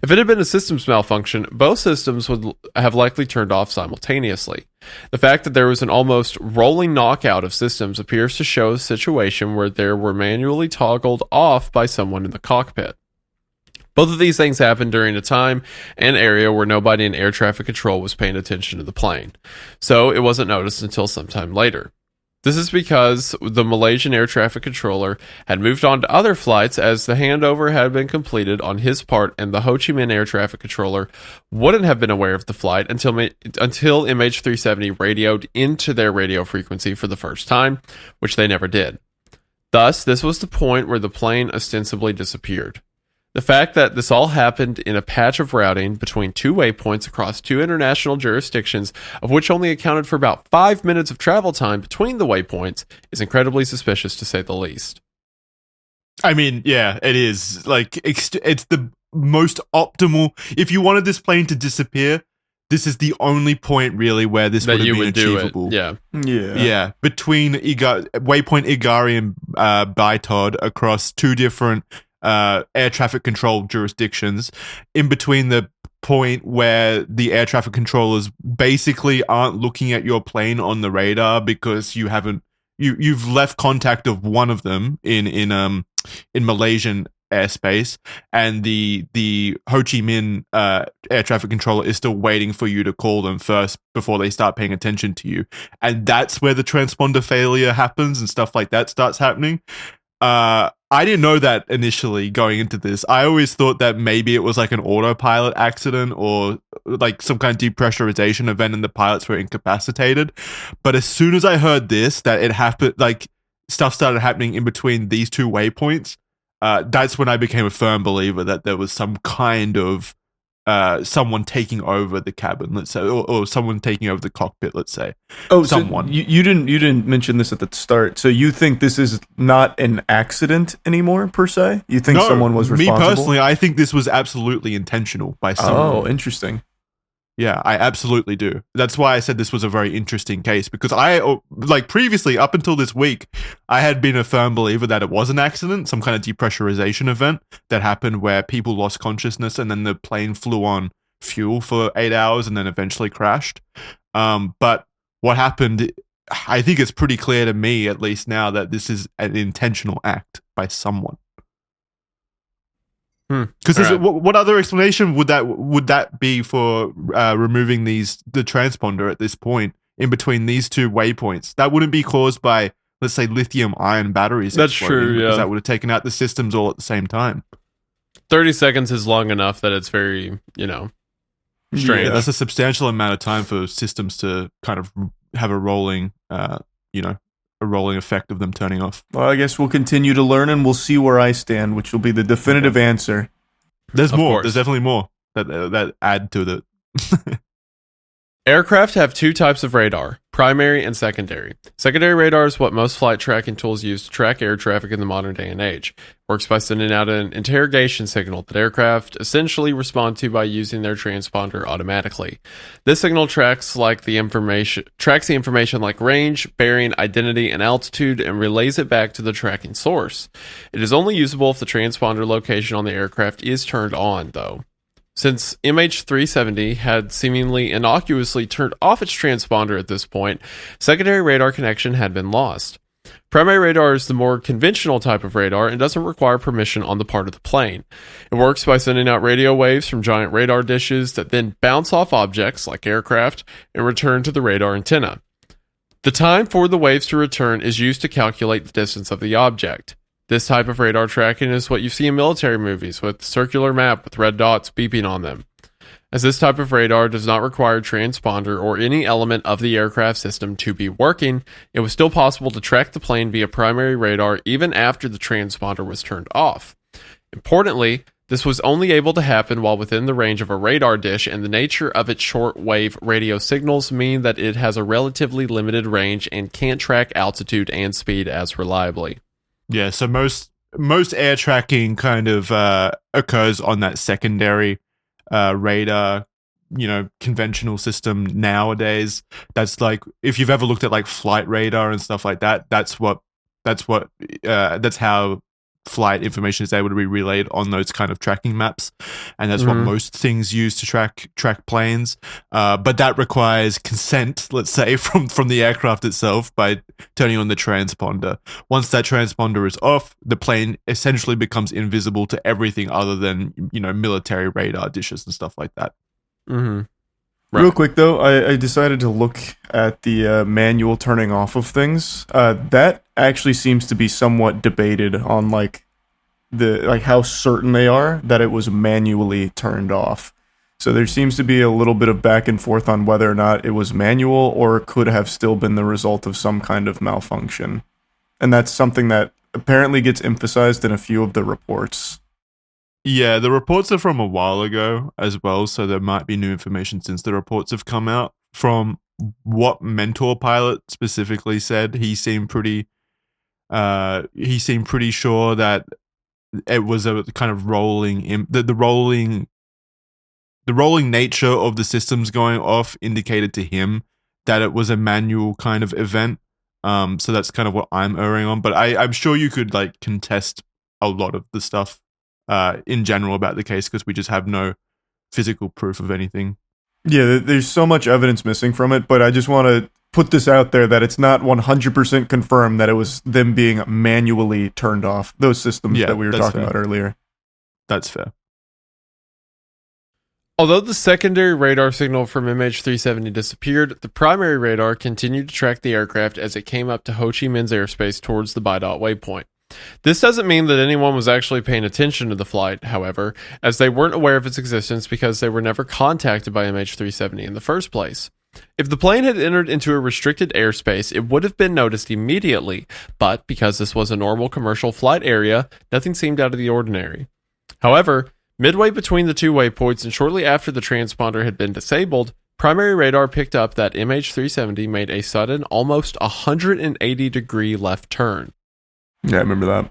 If it had been a systems malfunction, both systems would have likely turned off simultaneously. The fact that there was an almost rolling knockout of systems appears to show a situation where they were manually toggled off by someone in the cockpit. Both of these things happened during a time and area where nobody in air traffic control was paying attention to the plane, so it wasn't noticed until sometime later. This is because the Malaysian air traffic controller had moved on to other flights as the handover had been completed on his part, and the Ho Chi Minh air traffic controller wouldn't have been aware of the flight until MH370 radioed into their radio frequency for the first time, which they never did. Thus, this was the point where the plane ostensibly disappeared. The fact that this all happened in a patch of routing between two waypoints across two international jurisdictions, of which only accounted for about 5 minutes of travel time between the waypoints, is incredibly suspicious to say the least. I mean, yeah, it is. Like, it's the most optimal. If you wanted this plane to disappear, this is the only point really where this would have been achievable. Yeah. Between waypoint Igari and Baitod across two different air traffic control jurisdictions, in between the point where the air traffic controllers basically aren't looking at your plane on the radar because you've left contact of one of them in Malaysian airspace, and the Ho Chi Minh air traffic controller is still waiting for you to call them first before they start paying attention to you, and that's where the transponder failure happens and stuff like that starts happening. I didn't know that initially going into this. I always thought that maybe it was like an autopilot accident or like some kind of depressurization event and the pilots were incapacitated. But as soon as I heard this, that it happened, like stuff started happening in between these two waypoints, that's when I became a firm believer that there was some kind of someone taking over the cabin, let's say, or someone taking over the cockpit, let's say. Oh, someone. So you didn't mention this at the start. So you think this is not an accident anymore per se? You think someone was responsible? Me personally, I think this was absolutely intentional by someone. Oh, interesting. Yeah, I absolutely do. That's why I said this was a very interesting case, because previously, up until this week, I had been a firm believer that it was an accident, some kind of depressurization event that happened where people lost consciousness and then the plane flew on fuel for 8 hours and then eventually crashed. But what happened, I think it's pretty clear to me, at least now, that this is an intentional act by someone. Because what other explanation would that be for removing the transponder at this point in between these two waypoints? That wouldn't be caused by, let's say, lithium-ion batteries. That's true. Because that would have taken out the systems all at the same time. 30 seconds is long enough that it's very, strange. Yeah, that's a substantial amount of time for systems to kind of have a rolling, a rolling effect of them turning off. Well, I guess we'll continue to learn and we'll see where I stand, which will be the definitive answer. There's more. Course. There's definitely more that add to it. Aircraft have two types of radar, primary and secondary. Secondary radar is what most flight tracking tools use to track air traffic in the modern day and age. It works by sending out an interrogation signal that aircraft essentially respond to by using their transponder automatically. This signal tracks the information like range, bearing, identity, and altitude and relays it back to the tracking source. It is only usable if the transponder location on the aircraft is turned on, though. Since MH370 had seemingly innocuously turned off its transponder at this point, secondary radar connection had been lost. Primary radar is the more conventional type of radar and doesn't require permission on the part of the plane. It works by sending out radio waves from giant radar dishes that then bounce off objects like aircraft and return to the radar antenna. The time for the waves to return is used to calculate the distance of the object. This type of radar tracking is what you see in military movies with a circular map with red dots beeping on them. As this type of radar does not require transponder or any element of the aircraft system to be working, it was still possible to track the plane via primary radar even after the transponder was turned off. Importantly, this was only able to happen while within the range of a radar dish, and the nature of its short-wave radio signals mean that it has a relatively limited range and can't track altitude and speed as reliably. Yeah, so most air tracking kind of occurs on that secondary radar, conventional system nowadays. That's like, if you've ever looked at like flight radar and stuff like that, that's how flight information is able to be relayed on those kind of tracking maps, and that's what most things use to track planes. But that requires consent, let's say, from the aircraft itself by turning on the transponder. Once that transponder is off, the plane essentially becomes invisible to everything other than military radar dishes and stuff like that. Mm-hmm. Right. Real quick though, I decided to look at the manual turning off of things. That actually seems to be somewhat debated on how certain they are that it was manually turned off. So there seems to be a little bit of back and forth on whether or not it was manual or could have still been the result of some kind of malfunction. And that's something that apparently gets emphasized in a few of the reports. Yeah, the reports are from a while ago as well, so there might be new information since the reports have come out. From what Mentor Pilot specifically said, he seemed pretty sure that it was a kind of the rolling nature of the systems going off indicated to him that it was a manual kind of event. So that's kind of what I'm erring on, but I'm sure you could contest a lot of the stuff in general about the case, because we just have no physical proof of anything. Yeah, there's so much evidence missing from it, but I just want to put this out there that it's not 100% confirmed that it was them being manually turned off, those systems that we were talking about earlier. That's fair. Although the secondary radar signal from MH370 disappeared, the primary radar continued to track the aircraft as it came up to Ho Chi Minh's airspace towards the Bidot waypoint. This doesn't mean that anyone was actually paying attention to the flight, however, as they weren't aware of its existence because they were never contacted by MH370 in the first place. If the plane had entered into a restricted airspace, it would have been noticed immediately, but because this was a normal commercial flight area, nothing seemed out of the ordinary. However, Midway between the two waypoints and shortly after the transponder had been disabled, primary radar picked up that MH370 made a sudden, almost 180-degree left turn. Yeah, I remember that.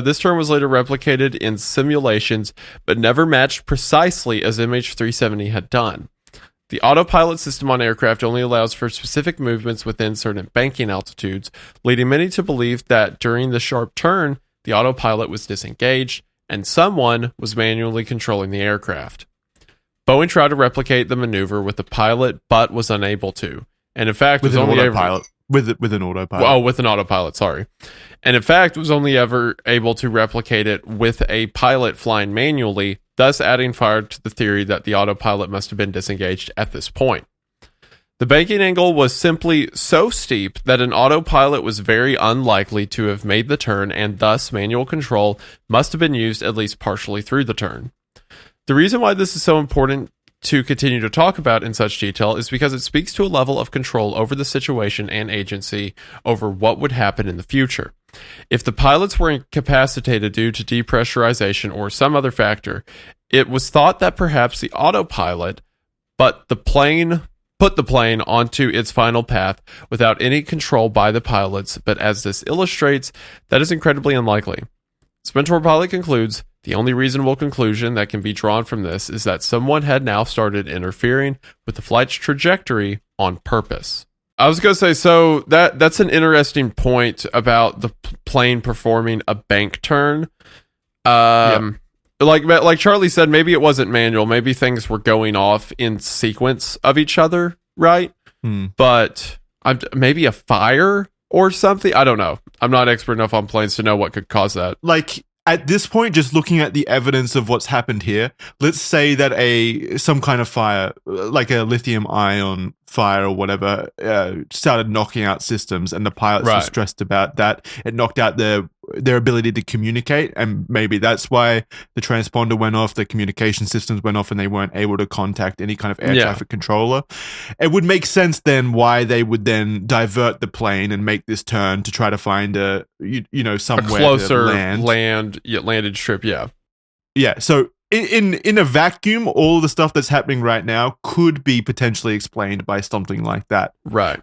This turn was later replicated in simulations, but never matched precisely as MH370 had done. The autopilot system on aircraft only allows for specific movements within certain banking altitudes, leading many to believe that during the sharp turn, the autopilot was disengaged and someone was manually controlling the aircraft. Boeing tried to replicate the maneuver with the pilot, but was unable to. And in fact, with an autopilot. With an autopilot. Oh, with an autopilot, sorry. And in fact, was only ever able to replicate it with a pilot flying manually, thus adding fire to the theory that the autopilot must have been disengaged at this point. The banking angle was simply so steep that an autopilot was very unlikely to have made the turn, and thus manual control must have been used at least partially through the turn. The reason why this is so important to continue to talk about in such detail is because it speaks to a level of control over the situation and agency over what would happen in the future. If the pilots were incapacitated due to depressurization or some other factor, it was thought that perhaps the autopilot put the plane onto its final path without any control by the pilots, but as this illustrates, that is incredibly unlikely. Spentor Pilot concludes, the only reasonable conclusion that can be drawn from this is that someone had now started interfering with the flight's trajectory on purpose. I was going to say, so that's an interesting point about the plane performing a bank turn. Like Charlie said, maybe it wasn't manual. Maybe things were going off in sequence of each other, right? But maybe a fire or something. I don't know. I'm not expert enough on planes to know what could cause that. Like, at this point, just looking at the evidence of what's happened here, let's say that some kind of fire, like a lithium ion fire or whatever, started knocking out systems, and the pilots were stressed about that. It knocked out their ability to communicate, and maybe that's why the transponder went off, the communication systems went off, and they weren't able to contact any kind of air traffic controller. It would make sense then why they would then divert the plane and make this turn to try to find somewhere a closer to landed strip. Yeah. So in a vacuum, all the stuff that's happening right now could be potentially explained by something like that. Right.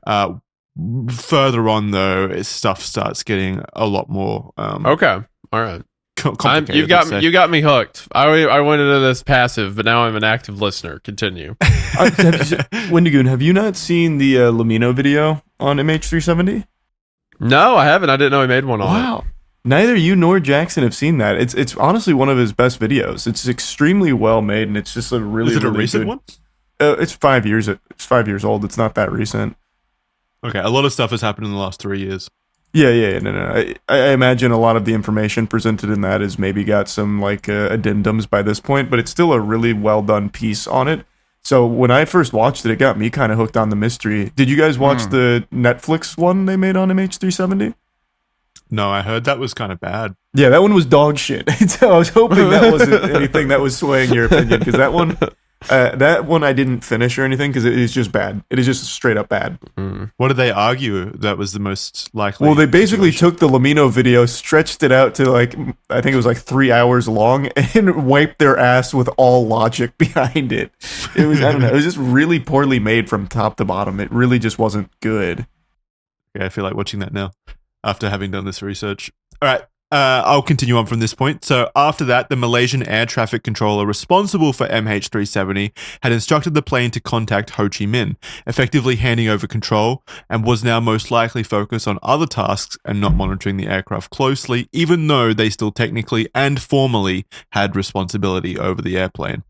Further on, though, stuff starts getting a lot more. Okay. All right. Complicated. You got me hooked. I went into this passive, but now I'm an active listener. Continue. Wendigoon, have you not seen the Lamino video on MH370? No, I haven't. I didn't know he made one on it. Neither you nor Jackson have seen that. It's honestly one of his best videos. It's extremely well made, and it's just a really. Is it a really recent good one? It's 5 years. It's 5 years old. It's not that recent. Okay, a lot of stuff has happened in the last 3 years. Yeah. No. I imagine a lot of the information presented in that is maybe got some addendums by this point, but it's still a really well done piece on it. So when I first watched it, it got me kind of hooked on the mystery. Did you guys watch the Netflix one they made on MH370? No, I heard that was kind of bad. Yeah, that one was dog shit. So I was hoping that wasn't anything that was swaying your opinion, because that one I didn't finish or anything, because it is just bad. It is just straight up bad. What did they argue that was the most likely? Well, they basically took the Lamino video, stretched it out to I think it was 3 hours long, and wiped their ass with all logic behind it. It was, I don't know, it was just really poorly made from top to bottom. It really just wasn't good. Okay, I feel like watching that now after having done this research. All right. I'll continue on from this point. So after that, the Malaysian air traffic controller responsible for MH370 had instructed the plane to contact Ho Chi Minh, effectively handing over control, and was now most likely focused on other tasks and not monitoring the aircraft closely, even though they still technically and formally had responsibility over the airplane.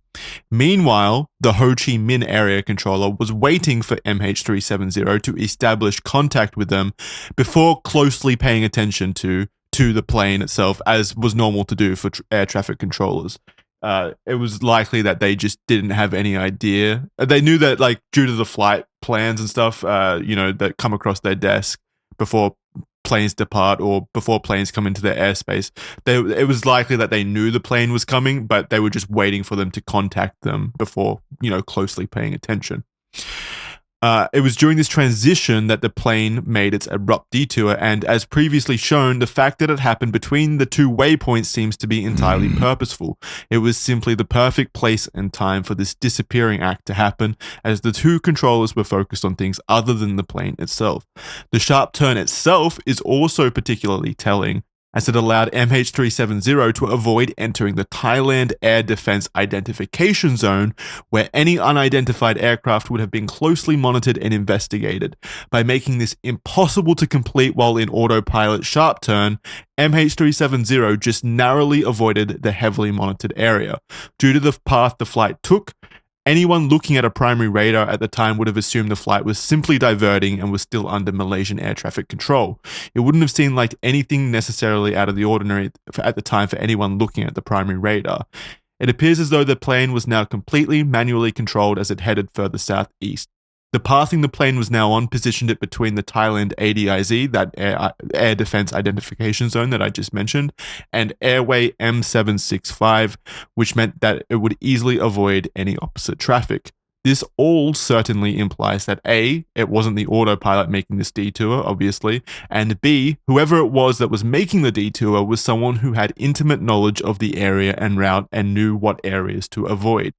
Meanwhile, the Ho Chi Minh area controller was waiting for MH370 to establish contact with them before closely paying attention to the plane itself, as was normal to do for air traffic controllers. It was likely that they just didn't have any idea. They knew that, due to the flight plans and stuff, that come across their desk before planes depart or before planes come into their airspace, it was likely that they knew the plane was coming, but they were just waiting for them to contact them before, closely paying attention. It was during this transition that the plane made its abrupt detour, and as previously shown, the fact that it happened between the two waypoints seems to be entirely purposeful. It was simply the perfect place and time for this disappearing act to happen, as the two controllers were focused on things other than the plane itself. The sharp turn itself is also particularly telling, as it allowed MH370 to avoid entering the Thailand Air Defense Identification Zone, where any unidentified aircraft would have been closely monitored and investigated. By making this impossible to complete while in autopilot sharp turn, MH370 just narrowly avoided the heavily monitored area. Due to the path the flight took, anyone looking at a primary radar at the time would have assumed the flight was simply diverting and was still under Malaysian air traffic control. It wouldn't have seemed like anything necessarily out of the ordinary at the time for anyone looking at the primary radar. It appears as though the plane was now completely manually controlled as it headed further southeast. The pathing the plane was now on positioned it between the Thailand ADIZ, that Air Defense Identification Zone that I just mentioned, and Airway M765, which meant that it would easily avoid any opposite traffic. This all certainly implies that A, it wasn't the autopilot making this detour, obviously, and B, whoever it was that was making the detour was someone who had intimate knowledge of the area and route and knew what areas to avoid.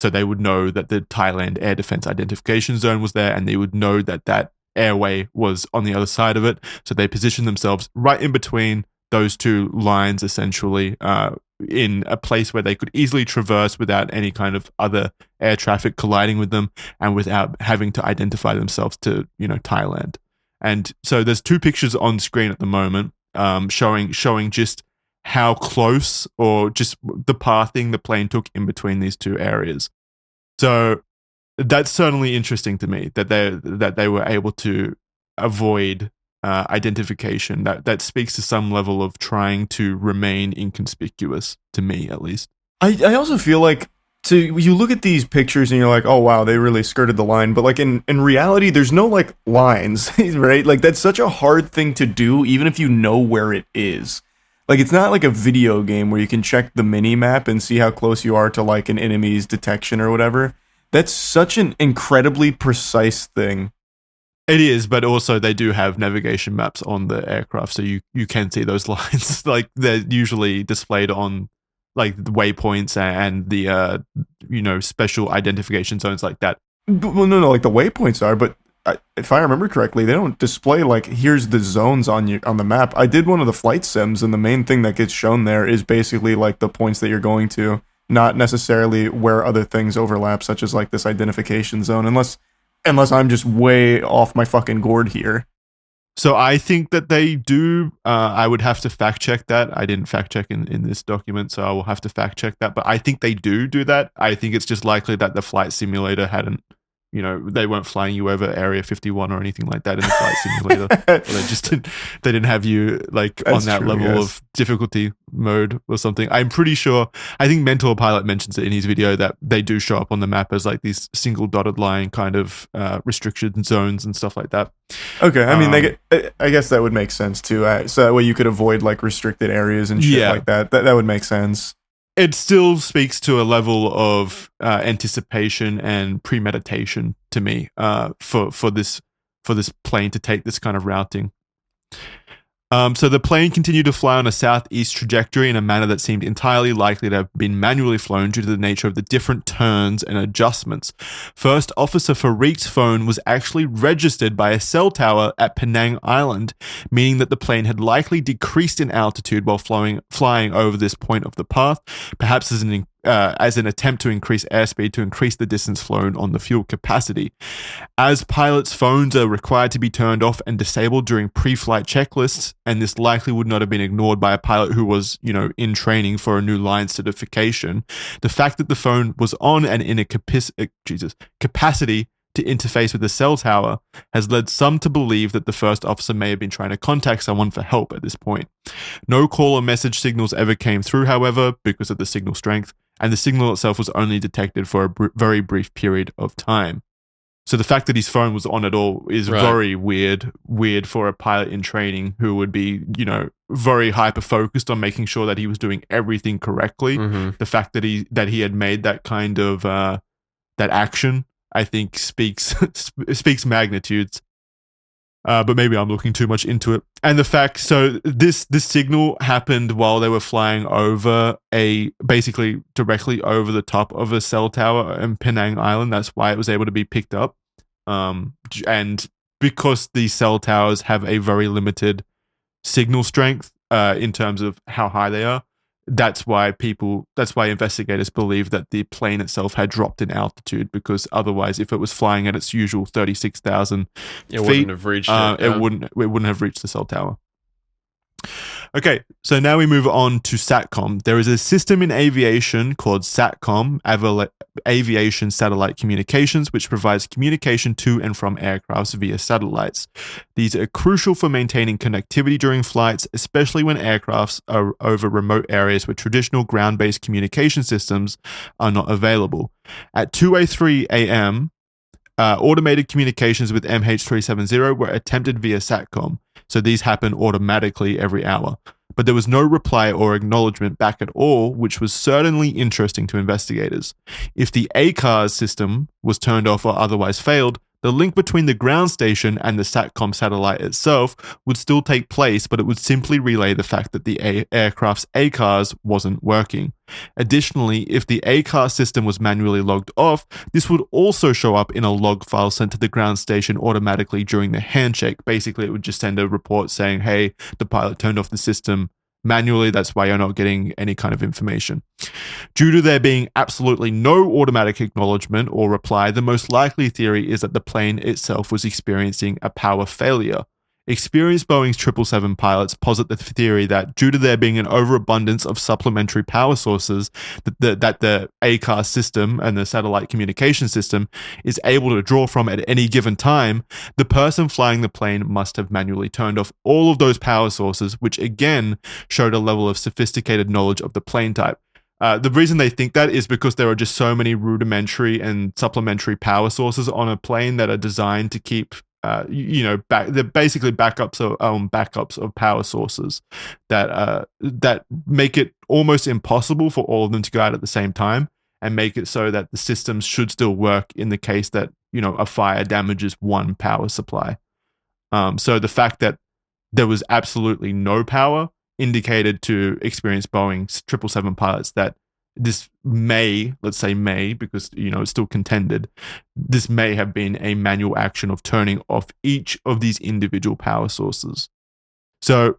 So they would know that the Thailand Air Defense Identification Zone was there, and they would know that that airway was on the other side of it. So they positioned themselves right in between those two lines, essentially, in a place where they could easily traverse without any kind of other air traffic colliding with them, and without having to identify themselves to, Thailand. And so there's two pictures on screen at the moment, showing just how close, or just the pathing the plane took in between these two areas. So that's certainly interesting to me that they were able to avoid identification. That speaks to some level of trying to remain inconspicuous, to me at least. I also feel like, so you look at these pictures and you're like, oh wow, they really skirted the line, but like in reality there's no like lines, right? Like that's such a hard thing to do, even if you know where it is. Like, it's not like a video game where you can check the mini-map and see how close you are to, like, an enemy's detection or whatever. That's such an incredibly precise thing. It is, but also they do have navigation maps on the aircraft, so you can see those lines. Like, they're usually displayed on, like, the waypoints and the, special identification zones like that. Well, no, like, the waypoints are, but if I remember correctly, they don't display like here's the zones on the map. I did one of the flight sims, and the main thing that gets shown there is basically like the points that you're going to, not necessarily where other things overlap, such as like this identification zone, unless I'm just way off my fucking gourd here. So I think that they do. I would have to fact check that. I didn't fact check in this document, so I will have to fact check that. But I think they do that. I think it's just likely that the flight simulator hadn't, they weren't flying you over Area 51 or anything like that in the flight simulator. They didn't have you like on that level of difficulty mode or something. I'm pretty sure, I think Mentor Pilot mentions it in his video, that they do show up on the map as like these single dotted line kind of restriction zones and stuff like that. Okay, I mean, I guess that would make sense too. So that way you could avoid like restricted areas and shit like that. That would make sense. It still speaks to a level of anticipation and premeditation to me for this plane to take this kind of routing. So the plane continued to fly on a southeast trajectory in a manner that seemed entirely likely to have been manually flown due to the nature of the different turns and adjustments. First Officer Farouk's phone was actually registered by a cell tower at Penang Island, meaning that the plane had likely decreased in altitude while flying over this point of the path, perhaps as an attempt to increase airspeed to increase the distance flown on the fuel capacity. As pilots' phones are required to be turned off and disabled during pre-flight checklists, and this likely would not have been ignored by a pilot who was, in training for a new line certification, the fact that the phone was on and in a capacity to interface with the cell tower has led some to believe that the first officer may have been trying to contact someone for help at this point. No call or message signals ever came through, however, because of the signal strength, and the signal itself was only detected for a very brief period of time. So the fact that his phone was on at all is very weird for a pilot in training who would be, very hyper focused on making sure that he was doing everything correctly. Mm-hmm. The fact that he had made that kind of that action I think speaks magnitudes. But maybe I'm looking too much into it. And the fact, so this signal happened while they were flying over basically directly over the top of a cell tower in Penang Island. That's why it was able to be picked up. And because these cell towers have a very limited signal strength in terms of how high they are, that's why investigators believe that the plane itself had dropped in altitude, because otherwise, if it was flying at its usual 36,000 feet, wouldn't have reached it wouldn't have reached the cell tower. Okay, so now we move on to SATCOM. There is a system in aviation called SATCOM, Aviation Satellite Communications, which provides communication to and from aircrafts via satellites. These are crucial for maintaining connectivity during flights, especially when aircrafts are over remote areas where traditional ground-based communication systems are not available. At 2:03 a.m., automated communications with MH370 were attempted via SATCOM, so these happen automatically every hour. But there was no reply or acknowledgement back at all, which was certainly interesting to investigators. If the ACARS system was turned off or otherwise failed, the link between the ground station and the SATCOM satellite itself would still take place, but it would simply relay the fact that the aircraft's ACARS wasn't working. Additionally, if the ACARS system was manually logged off, this would also show up in a log file sent to the ground station automatically during the handshake. Basically, it would just send a report saying, hey, the pilot turned off the system manually, that's why you're not getting any kind of information. Due to there being absolutely no automatic acknowledgement or reply, the most likely theory is that the plane itself was experiencing a power failure. Experienced Boeing's 777 pilots posit the theory that due to there being an overabundance of supplementary power sources that the ACARS system and the satellite communication system is able to draw from at any given time, the person flying the plane must have manually turned off all of those power sources, which again showed a level of sophisticated knowledge of the plane type. The reason they think that is because there are just so many rudimentary and supplementary power sources on a plane that are designed to keep they're basically backups of power sources that make it almost impossible for all of them to go out at the same time, and make it so that the systems should still work in the case that a fire damages one power supply. So the fact that there was absolutely no power indicated to experienced Boeing's 777 pilots that this let's say because it's still contended, this may have been a manual action of turning off each of these individual power sources. So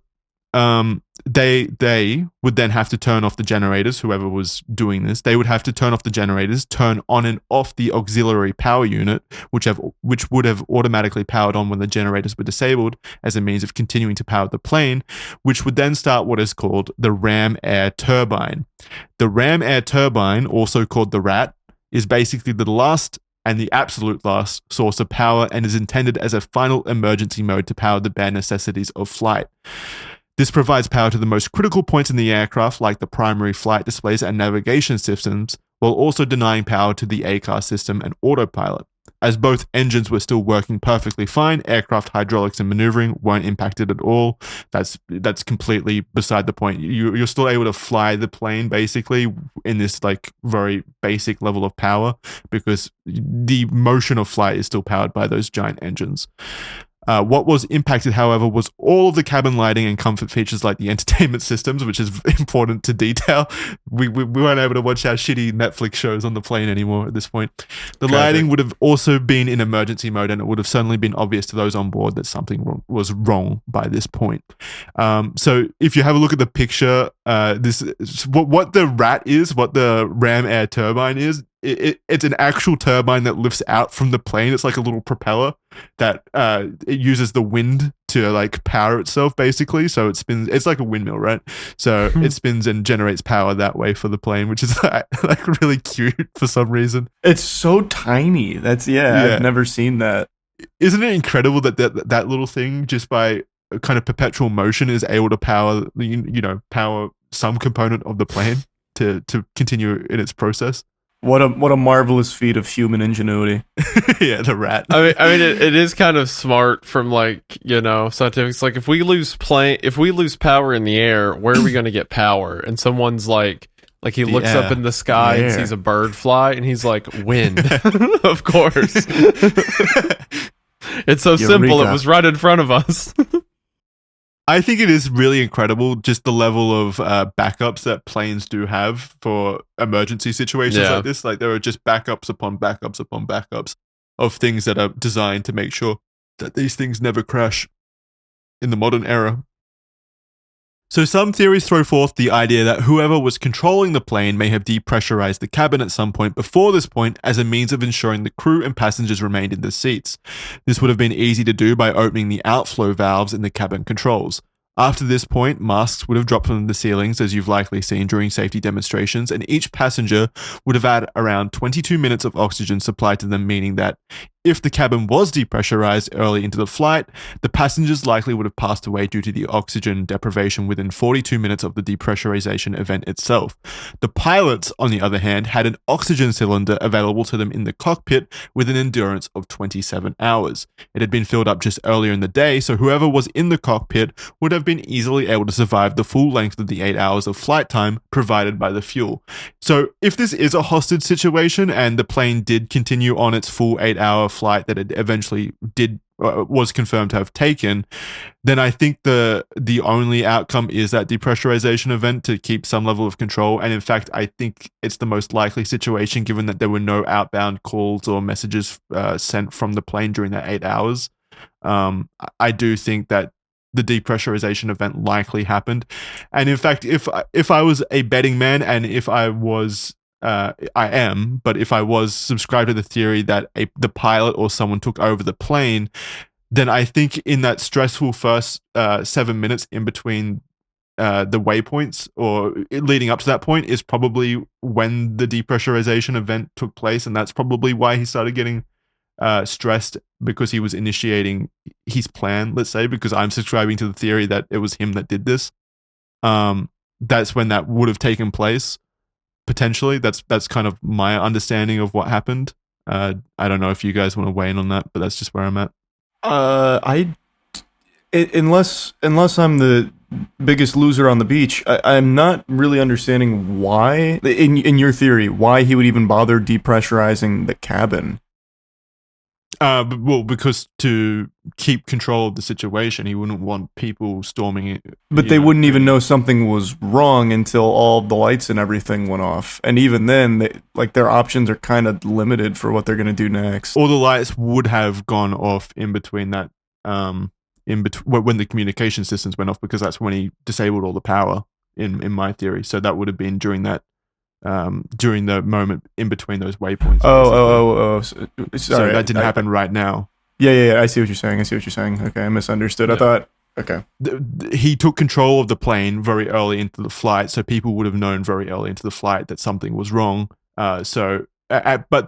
they would then have to turn off the generators, whoever was doing this. They would have to turn off the generators, turn on and off the auxiliary power unit, which would have automatically powered on when the generators were disabled as a means of continuing to power the plane, which would then start what is called the ram air turbine. The ram air turbine, also called the RAT, is basically the last and the absolute last source of power, and is intended as a final emergency mode to power the bare necessities of flight. This provides power to the most critical points in the aircraft, like the primary flight displays and navigation systems, while also denying power to the ACARS system and autopilot. As both engines were still working perfectly fine, aircraft hydraulics and maneuvering weren't impacted at all. That's completely beside the point. You're still able to fly the plane basically in this very basic level of power, because the motion of flight is still powered by those giant engines. What was impacted, however, was all of the cabin lighting and comfort features like the entertainment systems, which is important to detail. We weren't able to watch our shitty Netflix shows on the plane anymore at this point. The lighting would have also been in emergency mode, and it would have certainly been obvious to those on board that something was wrong by this point. So if you have a look at the picture, what the RAT is, what the ram air turbine is, it's an actual turbine that lifts out from the plane. It's like a little propeller that it uses the wind to power itself basically. So it spins. It's like a windmill, right? So it spins and generates power that way for the plane, which is really cute for some reason. It's so tiny. I've never seen that. Isn't it incredible that little thing, just by kind of perpetual motion, is able to power power some component of the plane to continue in its process? What a marvelous feat of human ingenuity. Yeah, the RAT. I mean, it is kind of smart from scientific. It's like if we lose power in the air, where are we going to get power? And someone's like Like he looks up in the sky and sees a bird fly, and he's like, "Wind." Of course. It's so simple. It was right in front of us. I think it is really incredible just the level of backups that planes do have for emergency situations like this. Like there are just backups upon backups upon backups of things that are designed to make sure that these things never crash in the modern era. So some theories throw forth the idea that whoever was controlling the plane may have depressurized the cabin at some point before this point as a means of ensuring the crew and passengers remained in the seats. This would have been easy to do by opening the outflow valves in the cabin controls. After this point, masks would have dropped from the ceilings, as you've likely seen during safety demonstrations, and each passenger would have had around 22 minutes of oxygen supplied to them, meaning that if the cabin was depressurized early into the flight, the passengers likely would have passed away due to the oxygen deprivation within 42 minutes of the depressurization event itself. The pilots, on the other hand, had an oxygen cylinder available to them in the cockpit with an endurance of 27 hours. It had been filled up just earlier in the day, so whoever was in the cockpit would have been easily able to survive the full length of the 8 hours of flight time provided by the fuel. So if this is a hostage situation and the plane did continue on its full 8-hour flight that it eventually was confirmed to have taken, then I think the only outcome is that depressurization event to keep some level of control. And in fact, I think it's the most likely situation given that there were no outbound calls or messages sent from the plane during that 8 hours. I do think that the depressurization event likely happened. And in fact, if I was a betting man and if I was I am, but if I was subscribed to the theory that the pilot or someone took over the plane, then I think in that stressful first 7 minutes in between the waypoints or leading up to that point is probably when the depressurization event took place, and that's probably why he started getting stressed because he was initiating his plan, let's say, because I'm subscribing to the theory that it was him that did this. That's when that would have taken place. Potentially, that's kind of my understanding of what happened. I don't know if you guys want to weigh in on that, but that's just where I'm at. Unless I'm the biggest loser on the beach, I'm not really understanding why, in your theory, why he would even bother depressurizing the cabin. Well, because to keep control of the situation, he wouldn't want people storming it. But they wouldn't even know something was wrong until all the lights and everything went off. And even then, their options are kind of limited for what they're going to do next. All the lights would have gone off in between that, when the communication systems went off, because that's when he disabled all the power. In my theory, so that would have been during that. During the moment in between those waypoints. Sorry, so that didn't happen right now. Yeah. I see what you're saying. Okay, I misunderstood. Yeah. I thought, okay. He took control of the plane very early into the flight, so people would have known very early into the flight that something was wrong. But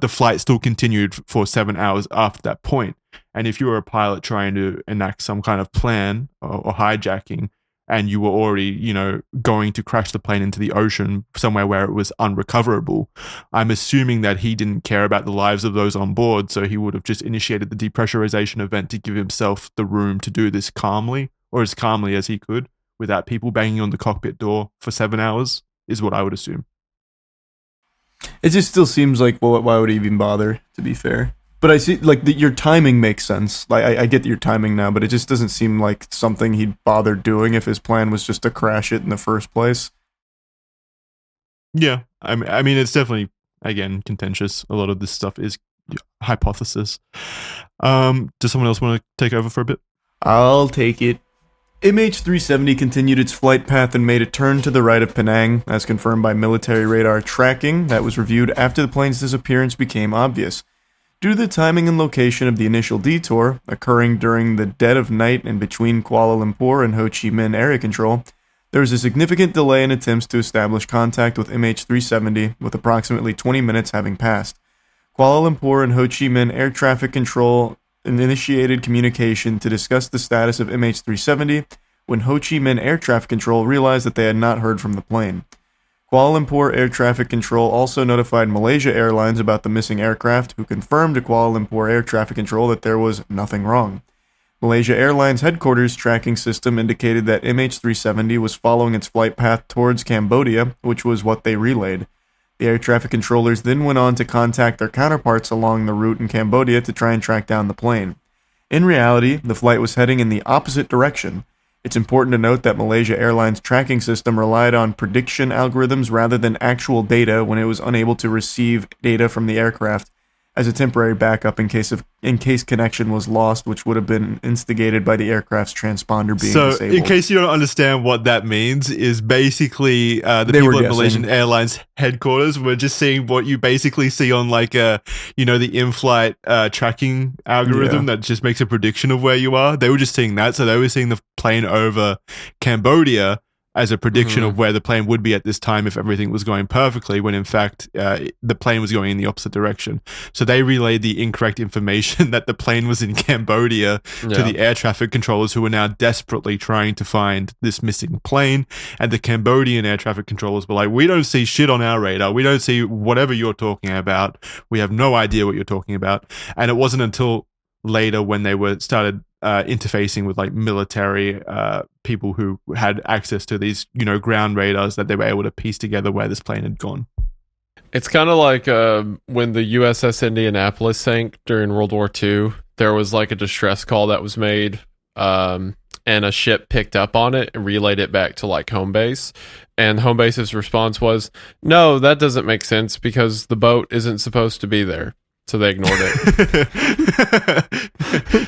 the flight still continued for 7 hours after that point. And if you were a pilot trying to enact some kind of plan or hijacking, and you were already, going to crash the plane into the ocean somewhere where it was unrecoverable, I'm assuming that he didn't care about the lives of those on board, so he would have just initiated the depressurization event to give himself the room to do this calmly, or as calmly as he could, without people banging on the cockpit door for 7 hours, is what I would assume. It just still seems like, well, why would he even bother, to be fair? But I see, your timing makes sense. I get your timing now, but it just doesn't seem like something he'd bother doing if his plan was just to crash it in the first place. Yeah, I mean, it's definitely, again, contentious. A lot of this stuff is hypothesis. Does someone else want to take over for a bit? I'll take it. MH370 continued its flight path and made a turn to the right of Penang, as confirmed by military radar tracking that was reviewed after the plane's disappearance became obvious. Due to the timing and location of the initial detour, occurring during the dead of night and between Kuala Lumpur and Ho Chi Minh area control, there was a significant delay in attempts to establish contact with MH370, with approximately 20 minutes having passed. Kuala Lumpur and Ho Chi Minh air traffic control initiated communication to discuss the status of MH370 when Ho Chi Minh air traffic control realized that they had not heard from the plane. Kuala Lumpur Air Traffic Control also notified Malaysia Airlines about the missing aircraft, who confirmed to Kuala Lumpur Air Traffic Control that there was nothing wrong. Malaysia Airlines headquarters tracking system indicated that MH370 was following its flight path towards Cambodia, which was what they relayed. The air traffic controllers then went on to contact their counterparts along the route in Cambodia to try and track down the plane. In reality, the flight was heading in the opposite direction. It's important to note that Malaysia Airlines tracking system relied on prediction algorithms rather than actual data when it was unable to receive data from the aircraft as a temporary backup in case connection was lost, which would have been instigated by the aircraft's transponder being disabled. So, in case you don't understand what that means, is basically the people at Malaysian Airlines headquarters were just seeing what you basically see on the in-flight tracking algorithm that just makes a prediction of where you are. They were just seeing that, so they were seeing the plane over Cambodia as a prediction of where the plane would be at this time if everything was going perfectly, when in fact the plane was going in the opposite direction. So they relayed the incorrect information that the plane was in Cambodia to the air traffic controllers, who were now desperately trying to find this missing plane. And the Cambodian air traffic controllers were like, we don't see shit on our radar. We don't see whatever you're talking about. We have no idea what you're talking about. And it wasn't until later when they started interfacing with military people who had access to these ground radars that they were able to piece together where this plane had gone. It's kind of like when the USS Indianapolis sank during World War II. There was a distress call that was made, and a ship picked up on it and relayed it back to home base. And home base's response was, "No, that doesn't make sense because the boat isn't supposed to be there." So they ignored it.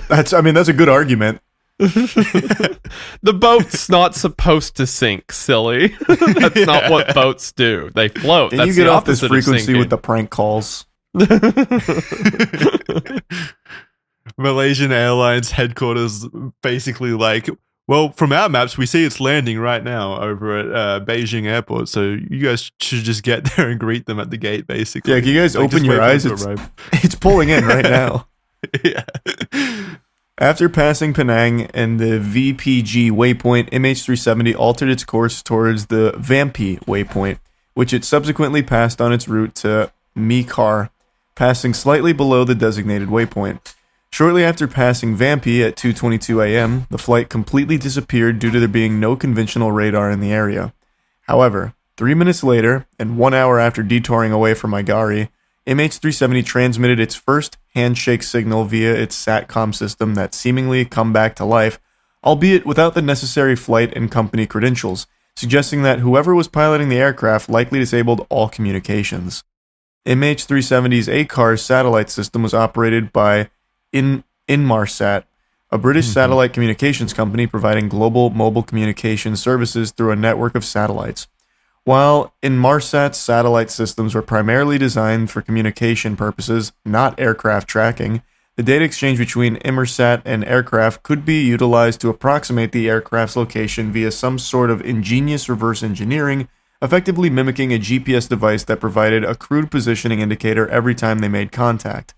That's a good argument. The boat's not supposed to sink, silly. That's not what boats do. They float. That's you get off this frequency with the prank calls. Malaysian Airlines headquarters basically well, from our maps, we see it's landing right now over at Beijing Airport, so you guys should just get there and greet them at the gate, basically. Yeah, can you guys open your eyes? It's pulling in right now. Yeah. After passing Penang and the VPG waypoint, MH370 altered its course towards the Vampi waypoint, which it subsequently passed on its route to Mekar, passing slightly below the designated waypoint. Shortly after passing Vampi at 2:22 a.m., the flight completely disappeared due to there being no conventional radar in the area. However, 3 minutes later, and 1 hour after detouring away from Igari, MH370 transmitted its first handshake signal via its SATCOM system that seemingly come back to life, albeit without the necessary flight and company credentials, suggesting that whoever was piloting the aircraft likely disabled all communications. MH370's ACARS satellite system was operated by Inmarsat, a British satellite communications company providing global mobile communication services through a network of satellites. While Inmarsat's satellite systems were primarily designed for communication purposes, not aircraft tracking, the data exchange between Inmarsat and aircraft could be utilized to approximate the aircraft's location via some sort of ingenious reverse engineering, effectively mimicking a GPS device that provided a crude positioning indicator every time they made contact.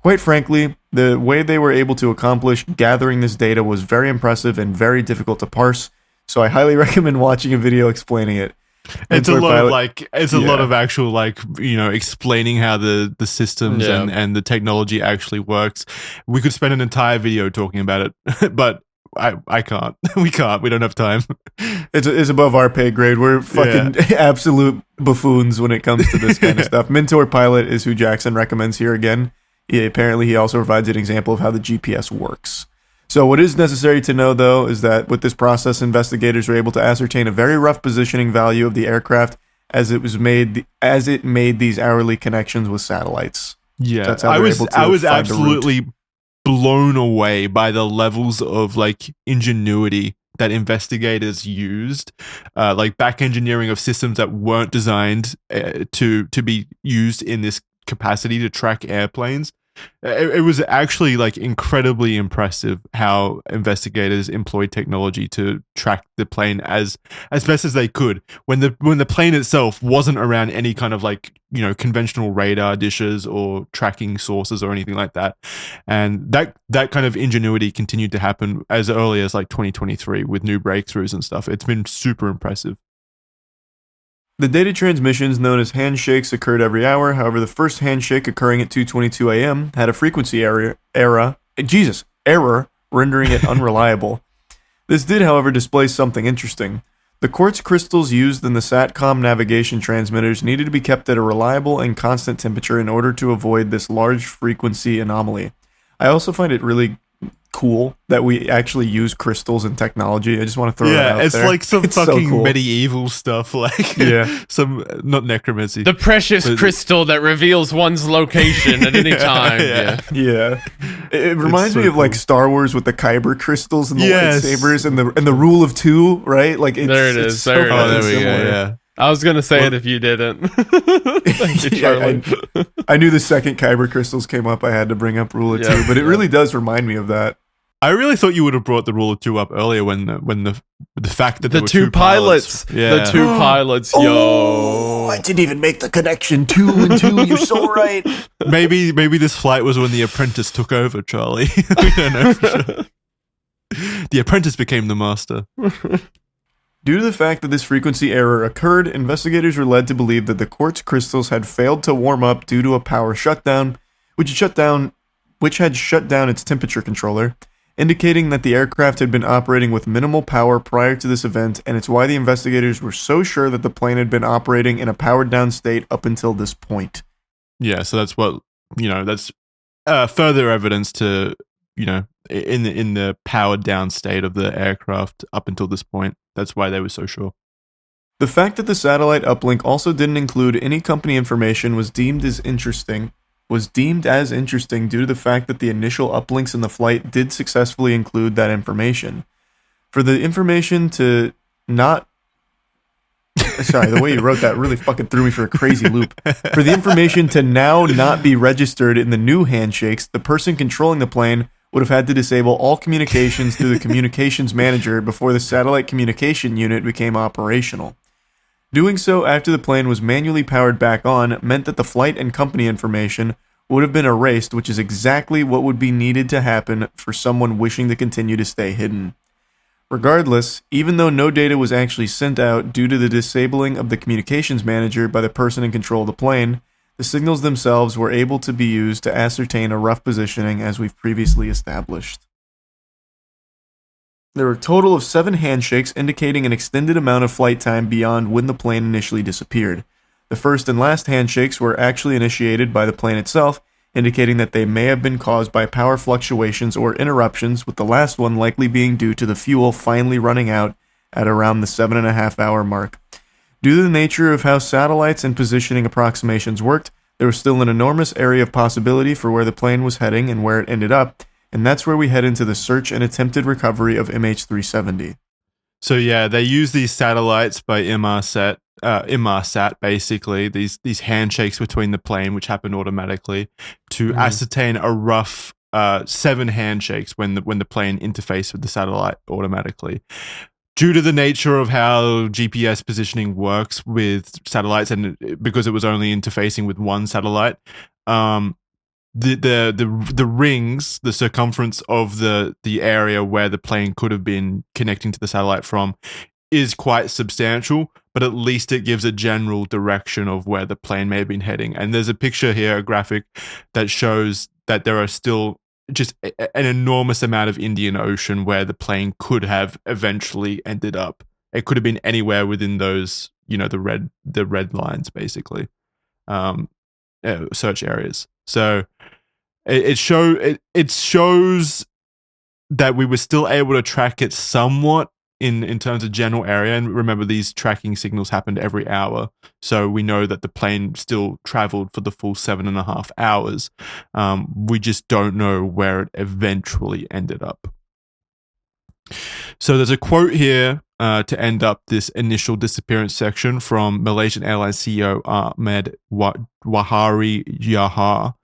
Quite frankly, the way they were able to accomplish gathering this data was very impressive and very difficult to parse, so I highly recommend watching a video explaining it. It's a lot of actual explaining how the systems and the technology actually works. We could spend an entire video talking about it, but I can't. We can't. We don't have time. It's above our pay grade. We're fucking absolute buffoons when it comes to this kind of stuff. Mentor Pilot is who Jackson recommends here again. Apparently, he also provides an example of how the GPS works. So what is necessary to know, though, is that with this process, investigators were able to ascertain a very rough positioning value of the aircraft as it made these hourly connections with satellites. Yeah, that's how I was find absolutely blown away by the levels of ingenuity that investigators used, back engineering of systems that weren't designed to be used in this capacity to track airplanes. It was actually incredibly impressive how investigators employed technology to track the plane as best as they could when the plane itself wasn't around any kind of conventional radar dishes or tracking sources or anything like that. And that kind of ingenuity continued to happen as early as 2023 with new breakthroughs and stuff. It's been super impressive. The data transmissions known as handshakes occurred every hour. However, the first handshake occurring at 2:22 a.m. had a frequency error rendering it unreliable. This did, however, display something interesting. The quartz crystals used in the SATCOM navigation transmitters needed to be kept at a reliable and constant temperature in order to avoid this large frequency anomaly. I also find it really cool that we actually use crystals in technology. I just want to throw that out it's there. like some It's so fucking cool. medieval stuff, like some not necromancy. The precious crystal that reveals one's location at any time. Yeah. Yeah, it reminds so me of like cool. Star Wars with the Kyber crystals and the Yes. lightsabers and the rule of two, right? Like it's, There it it's is, so there it Oh, fucking there we go. similar. Yeah. I was gonna say Well- it if you didn't. Thank you, Yeah, Charlie. I knew the second Kyber crystals came up. I had to bring up rule of Yeah, two, but it yeah. really does remind me of that. I really thought you would have brought the rule of two up earlier when the fact that The there were two pilots. Yeah. The two pilots. Yo. I didn't even make the connection. 2 and 2. You're so right. Maybe this flight was when the apprentice took over, Charlie. We don't know for sure. The apprentice became the master. Due to the fact that this frequency error occurred, investigators were led to believe that the quartz crystals had failed to warm up due to a power shutdown, which had shut down its temperature controller, indicating that the aircraft had been operating with minimal power prior to this event, and it's why the investigators were so sure that the plane had been operating in a powered down state up until this point. Yeah, so that's what that's further evidence to in the powered down state of the aircraft up until this point. That's why they were so sure. The fact that the satellite uplink also didn't include any company information was deemed as interesting due to the fact that the initial uplinks in the flight did successfully include that information. For the information to not sorry, the way you wrote that really fucking threw me for a crazy loop. For the information to now not be registered in the new handshakes, the person controlling the plane would have had to disable all communications through the communications manager before the satellite communication unit became operational. Doing so after the plane was manually powered back on meant that the flight and company information would have been erased, which is exactly what would be needed to happen for someone wishing to continue to stay hidden. Regardless, even though no data was actually sent out due to the disabling of the communications manager by the person in control of the plane, the signals themselves were able to be used to ascertain a rough positioning as we've previously established. There were a total of 7 handshakes indicating an extended amount of flight time beyond when the plane initially disappeared. The first and last handshakes were actually initiated by the plane itself, indicating that they may have been caused by power fluctuations or interruptions, with the last one likely being due to the fuel finally running out at around the 7.5-hour mark. Due to the nature of how satellites and positioning approximations worked, there was still an enormous area of possibility for where the plane was heading and where it ended up, and that's where we head into the search and attempted recovery of MH370. So yeah, they use these satellites by Inmarsat, basically these handshakes between the plane, which happen automatically, to ascertain a rough 7 handshakes when the plane interfaced with the satellite automatically. Due to the nature of how GPS positioning works with satellites, and because it was only interfacing with one satellite, the rings, the circumference of the area where the plane could have been connecting to the satellite from, is quite substantial, but at least it gives a general direction of where the plane may have been heading. And there's a picture here, a graphic, that shows that there are still just an enormous amount of Indian Ocean where the plane could have eventually ended up. It could have been anywhere within those, the red lines, basically, search areas. So it shows that we were still able to track it somewhat in terms of general area. And remember, these tracking signals happened every hour, so we know that the plane still traveled for the full 7.5 hours. We just don't know where it eventually ended up. So there's a quote here to end up this initial disappearance section from Malaysian Airlines CEO Ahmed Wahari Yahar,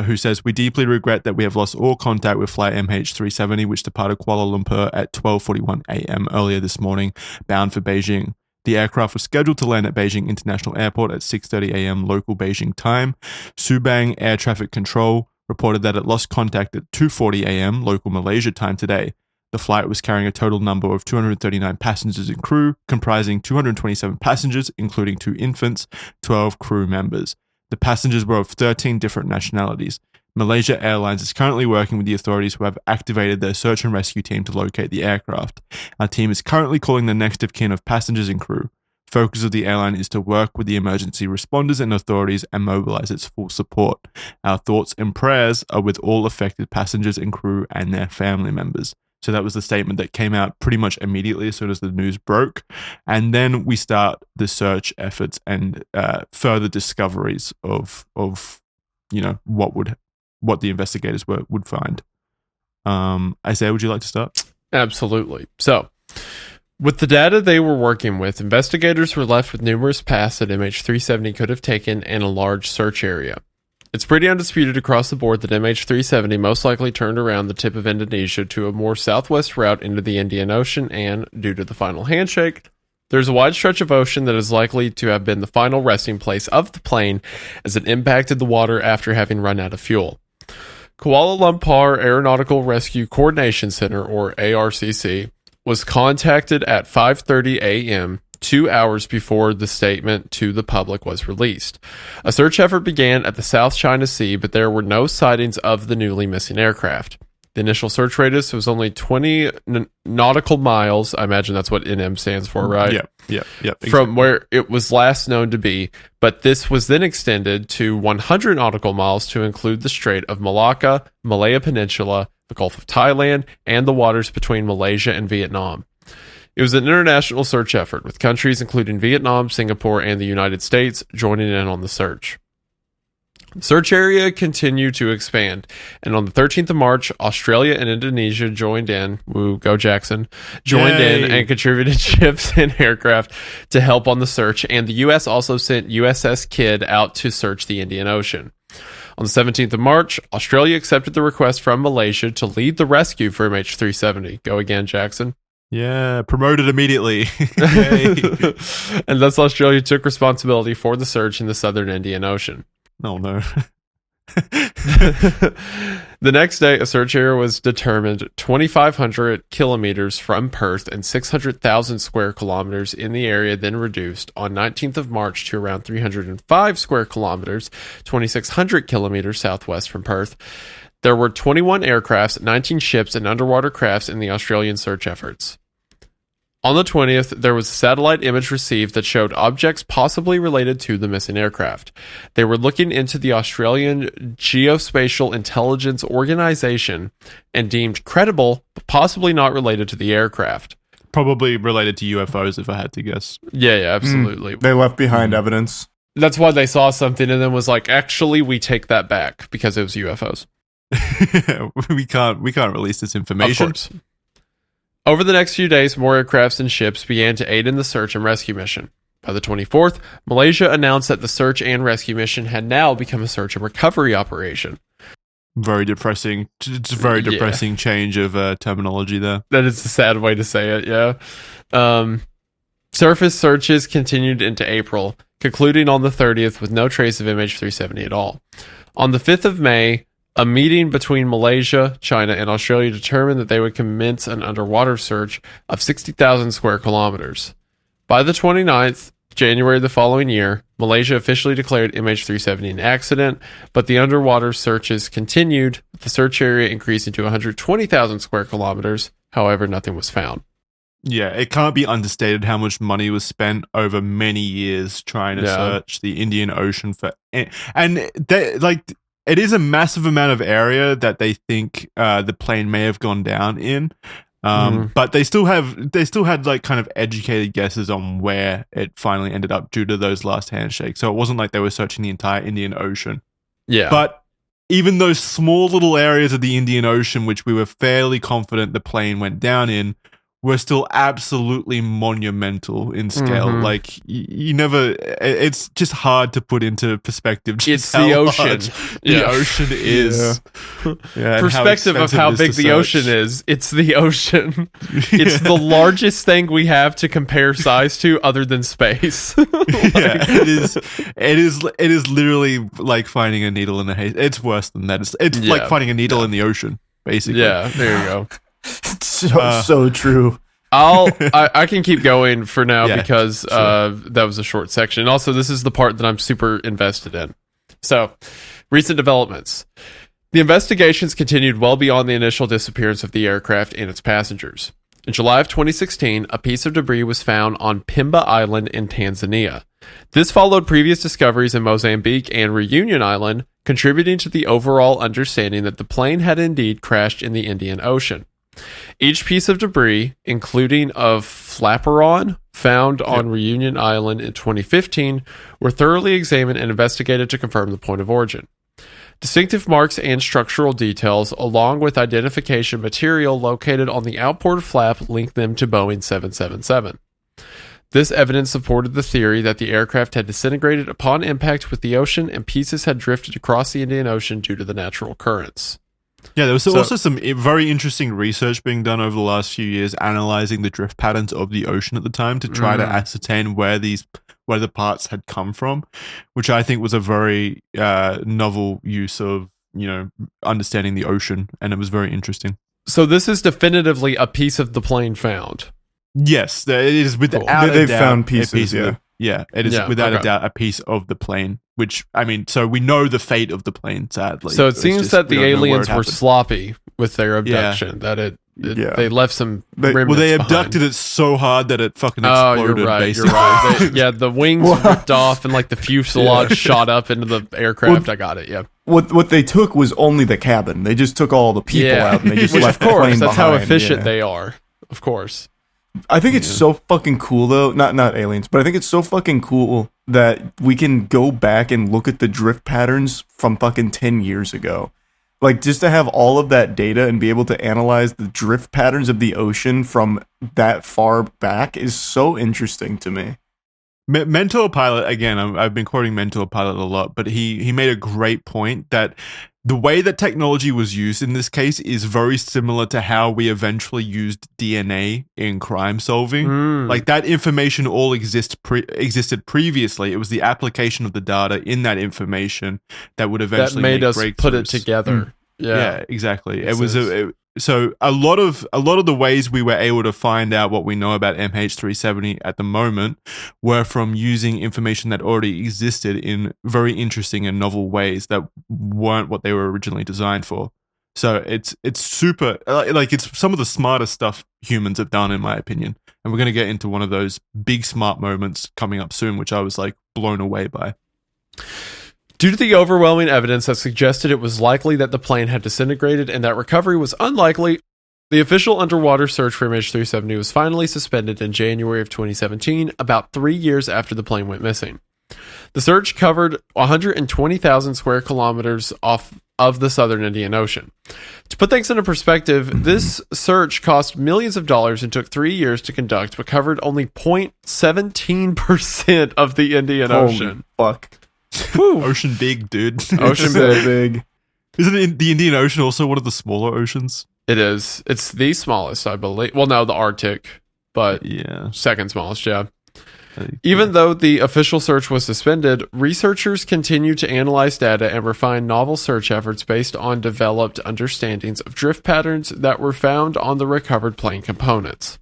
who says, "We deeply regret that we have lost all contact with flight MH370, which departed Kuala Lumpur at 12:41 a.m. earlier this morning, bound for Beijing. The aircraft was scheduled to land at Beijing International Airport at 6:30 a.m. local Beijing time. Subang Air Traffic Control reported that it lost contact at 2:40 a.m. local Malaysia time today. The flight was carrying a total number of 239 passengers and crew, comprising 227 passengers, including 2 infants, 12 crew members. The passengers were of 13 different nationalities. Malaysia Airlines is currently working with the authorities who have activated their search and rescue team to locate the aircraft. Our team is currently calling the next of kin of passengers and crew. Focus of the airline is to work with the emergency responders and authorities and mobilize its full support. Our thoughts and prayers are with all affected passengers and crew and their family members. So that was the statement that came out pretty much immediately as soon as the news broke. And then we start the search efforts and further discoveries of what the investigators would find. Isaiah, would you like to start? Absolutely. So, with the data they were working with, investigators were left with numerous paths that MH370 could have taken and a large search area. It's pretty undisputed across the board that MH370 most likely turned around the tip of Indonesia to a more southwest route into the Indian Ocean, and, due to the final handshake, there's a wide stretch of ocean that is likely to have been the final resting place of the plane as it impacted the water after having run out of fuel. Kuala Lumpur Aeronautical Rescue Coordination Center, or ARCC, was contacted at 5:30 a.m., 2 hours before the statement to the public was released. A search effort began at the South China Sea, but there were no sightings of the newly missing aircraft. The initial search radius was only 20 nautical miles. I imagine that's what NM stands for, right? Yep. Exactly. From where it was last known to be, but this was then extended to 100 nautical miles to include the Strait of Malacca, Malaya Peninsula, the Gulf of Thailand, and the waters between Malaysia and Vietnam. It was an international search effort, with countries including Vietnam, Singapore, and the United States joining in on the search. The search area continued to expand, and on the 13th of March, Australia and Indonesia joined in. Woo, go Jackson. Joined in and contributed ships and aircraft to help on the search, and the U.S. also sent USS Kidd out to search the Indian Ocean. On the 17th of March, Australia accepted the request from Malaysia to lead the rescue for MH370. Go again, Jackson. Yeah, promoted immediately. And thus Australia took responsibility for the search in the southern Indian Ocean. Oh, no. The next day, a search area was determined 2,500 kilometers from Perth and 600,000 square kilometers in the area, then reduced on 19th of March to around 305 square kilometers, 2,600 kilometers southwest from Perth. There were 21 aircrafts, 19 ships, and underwater crafts in the Australian search efforts. On the 20th, there was a satellite image received that showed objects possibly related to the missing aircraft. They were looking into the Australian Geospatial Intelligence Organisation and deemed credible, but possibly not related to the aircraft. Probably related to UFOs, if I had to guess. Yeah, absolutely. They left behind evidence. That's why they saw something and then was like, actually, we take that back because it was UFOs. we can't release this information. Of course. Over the next few days, more aircrafts and ships began to aid in the search and rescue mission. By the 24th, Malaysia announced that the search and rescue mission had now become a search and recovery operation. Very depressing. It's a very depressing change of terminology there. That is a sad way to say it, yeah. Surface searches continued into April, concluding on the 30th with no trace of MH370 at all. On the 5th of May, a meeting between Malaysia, China, and Australia determined that they would commence an underwater search of 60,000 square kilometers. By the 29th, January the following year, Malaysia officially declared MH370 an accident, but the underwater searches continued, with the search area increasing to 120,000 square kilometers. However, nothing was found. Yeah, it can't be understated how much money was spent over many years trying to search the Indian Ocean for, and they, like, it is a massive amount of area that they think the plane may have gone down in, but they still had like kind of educated guesses on where it finally ended up due to those last handshakes. So it wasn't like they were searching the entire Indian Ocean. Yeah, but even those small little areas of the Indian Ocean, which we were fairly confident the plane went down in, were still absolutely monumental in scale. Like you never, it's just hard to put into perspective. It's the ocean. The ocean is. Yeah, perspective of how big the ocean is. It's the ocean. It's the largest thing we have to compare size to, other than space. It is. It is literally like finding a needle in a haystack. It's worse than that. It's like finding a needle in the ocean, basically. Yeah, there you go. So true. I can keep going for now because that was a short section. And also, this is the part that I'm super invested in. So, recent developments. The investigations continued well beyond the initial disappearance of the aircraft and its passengers. In July of 2016, a piece of debris was found on Pemba Island in Tanzania. This followed previous discoveries in Mozambique and Reunion Island, contributing to the overall understanding that the plane had indeed crashed in the Indian Ocean. Each piece of debris, including of flaperon found on Reunion Island in 2015, were thoroughly examined and investigated to confirm the point of origin. Distinctive marks and structural details, along with identification material located on the outboard flap, linked them to Boeing 777. This evidence supported the theory that the aircraft had disintegrated upon impact with the ocean and pieces had drifted across the Indian Ocean due to the natural currents. Yeah, there was also some very interesting research being done over the last few years analyzing the drift patterns of the ocean at the time to try to ascertain where the parts had come from, which I think was a very novel use of, understanding the ocean, and it was very interesting. So this is definitively a piece of the plane found. Yes, it is without a doubt. They've found pieces, it is without a doubt a piece of the plane, which, so we know the fate of the plane, sadly. So it seems that the aliens were sloppy with their abduction, that they left some remnants they behind. abducted it so hard that it fucking exploded, basically. You're right. The wings ripped off and the fuselage shot up into the aircraft. I got it, yeah. What they took was only the cabin. They just took all the people out and they just left the plane behind. That's how efficient they are, of course. I think it's so fucking cool, though. Not aliens, but I think it's so fucking cool that we can go back and look at the drift patterns from fucking 10 years ago. Just to have all of that data and be able to analyze the drift patterns of the ocean from that far back is so interesting to me. Mentor Pilot, again, I've been quoting Mentor Pilot a lot, but he made a great point that the way that technology was used in this case is very similar to how we eventually used DNA in crime solving. That information all existed previously. It was the application of the data in that information that would eventually that made us breakthroughs. Put it together. Yeah, exactly. So a lot of the ways we were able to find out what we know about MH370 at the moment were from using information that already existed in very interesting and novel ways that weren't what they were originally designed for. So it's super, it's some of the smartest stuff humans have done, in my opinion. And we're going to get into one of those big smart moments coming up soon, which I was blown away by. Due to the overwhelming evidence that suggested it was likely that the plane had disintegrated and that recovery was unlikely, the official underwater search for MH370 was finally suspended in January of 2017, about 3 years after the plane went missing. The search covered 120,000 square kilometers off of the southern Indian Ocean. To put things into perspective, this search cost millions of dollars and took 3 years to conduct, but covered only 0.17% of the Indian Ocean. Fuck. Ocean big, dude. Ocean big. Isn't the Indian Ocean also one of the smaller oceans? It is. It's the smallest, I believe. Well, no, the Arctic, but second smallest, yeah. Even though the official search was suspended, researchers continue to analyze data and refine novel search efforts based on developed understandings of drift patterns that were found on the recovered plane components.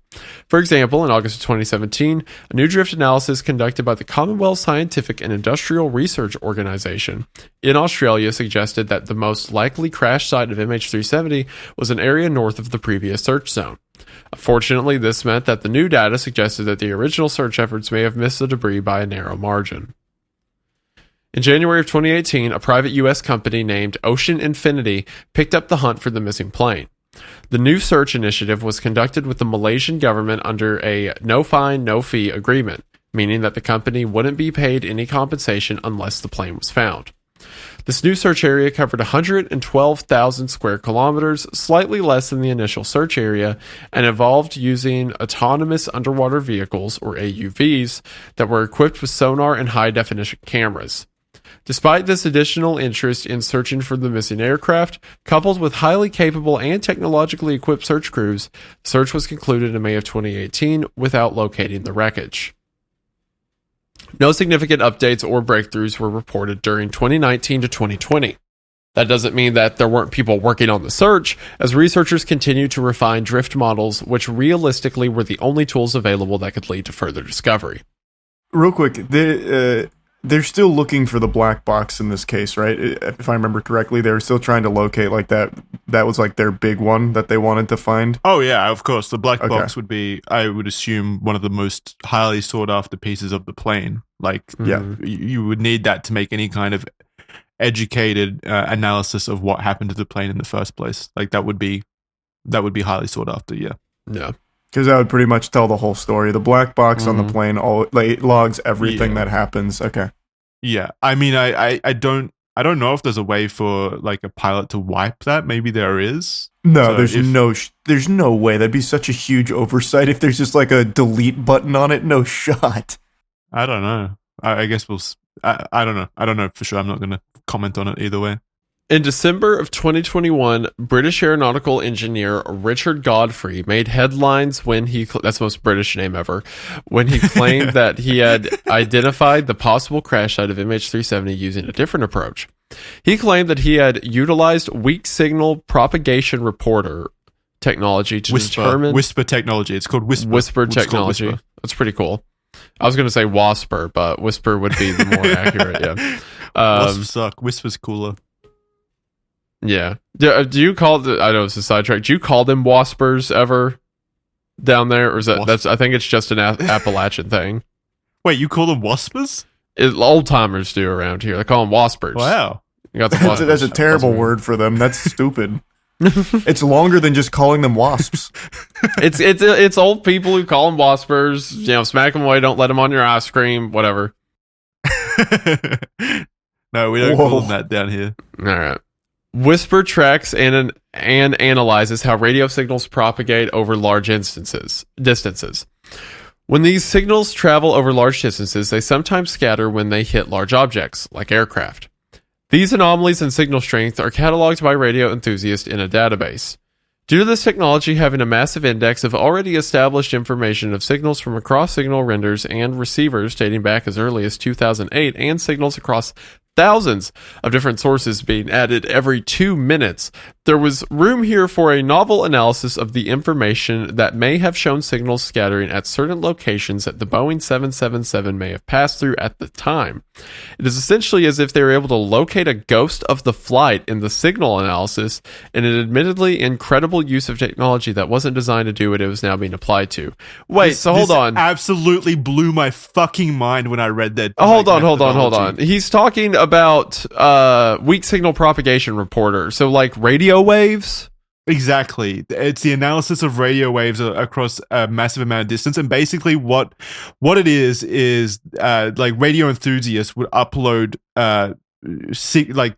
For example, in August of 2017, a new drift analysis conducted by the Commonwealth Scientific and Industrial Research Organisation in Australia suggested that the most likely crash site of MH370 was an area north of the previous search zone. Unfortunately, this meant that the new data suggested that the original search efforts may have missed the debris by a narrow margin. In January of 2018, a private U.S. company named Ocean Infinity picked up the hunt for the missing plane. The new search initiative was conducted with the Malaysian government under a no-fine, no-fee agreement, meaning that the company wouldn't be paid any compensation unless the plane was found. This new search area covered 112,000 square kilometers, slightly less than the initial search area, and involved using autonomous underwater vehicles, or AUVs, that were equipped with sonar and high-definition cameras. Despite this additional interest in searching for the missing aircraft, coupled with highly capable and technologically equipped search crews, the search was concluded in May of 2018 without locating the wreckage. No significant updates or breakthroughs were reported during 2019 to 2020. That doesn't mean that there weren't people working on the search, as researchers continue to refine drift models, which realistically were the only tools available that could lead to further discovery. Real quick, they're still looking for the black box in this case, right? If I remember correctly, they were still trying to locate like that. That was like their big one that they wanted to find. Oh yeah, of course. The black box would be, I would assume, one of the most highly sought after pieces of the plane. Like, you would need that to make any kind of educated analysis of what happened to the plane in the first place. Like that would be highly sought after. Yeah. Because that would pretty much tell the whole story. The black box on the plane logs everything that happens. Okay. Yeah. I mean, I don't know if there's a way for like a pilot to wipe that. Maybe there is. No, so there's no way. That'd be such a huge oversight if there's just like a delete button on it. No shot. I don't know. I guess I don't know. I don't know for sure. I'm not going to comment on it either way. In December of 2021, British aeronautical engineer Richard Godfrey made headlines when that's the most British name ever, when he claimed that he had identified the possible crash site of MH370 using a different approach. He claimed that he had utilized weak signal propagation reporter technology to determine... Whisper technology. It's called Whisper. Whisper technology. Whisper. That's pretty cool. I was going to say Wasper, but Whisper would be the more accurate, yeah. Wasps suck. Whisper's cooler. Yeah. Do you call I know it's a sidetrack. Do you call them Waspers ever down there? Or is that, I think it's just an Appalachian thing. Wait, you call them Waspers? Old timers do around here. They call them Waspers. Wow. You got the Waspers. That's a terrible word for them. That's stupid. It's longer than just calling them wasps. It's old people who call them Waspers. You know, smack them away. Don't let them on your ice cream. Whatever. No, we don't call them that down here. All right. Whisper tracks and analyzes how radio signals propagate over large distances. When these signals travel over large distances, they sometimes scatter when they hit large objects, like aircraft. These anomalies in signal strength are cataloged by radio enthusiasts in a database. Due to this technology having a massive index of already established information of signals from across signal renders and receivers dating back as early as 2008 and signals across thousands of different sources being added every 2 minutes, there was room here for a novel analysis of the information that may have shown signals scattering at certain locations that the Boeing 777 may have passed through at the time. It is essentially as if they were able to locate a ghost of the flight in the signal analysis, and an admittedly incredible use of technology that wasn't designed to do what it was now being applied to. Wait, so hold on. Absolutely blew my fucking mind when I read that. Hold on. He's talking about weak signal propagation reporter. So like radio waves? Exactly. It's the analysis of radio waves across a massive amount of distance. And basically what it is like radio enthusiasts would upload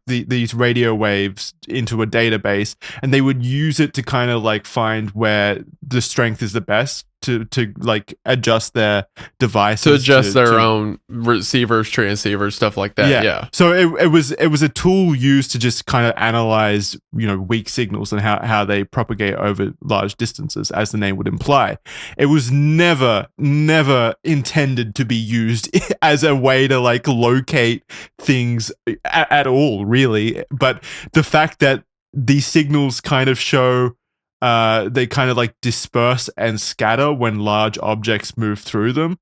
these radio waves into a database, and they would use it to kind of like find where the strength is the best to like adjust their devices, to adjust their own receivers, transceivers, stuff like that. Yeah. So it was a tool used to just kind of analyze, you know, weak signals and how they propagate over large distances, as the name would imply. It was never intended to be used as a way to like locate things at all, really. But the fact that these signals kind of show they kind of like disperse and scatter when large objects move through them.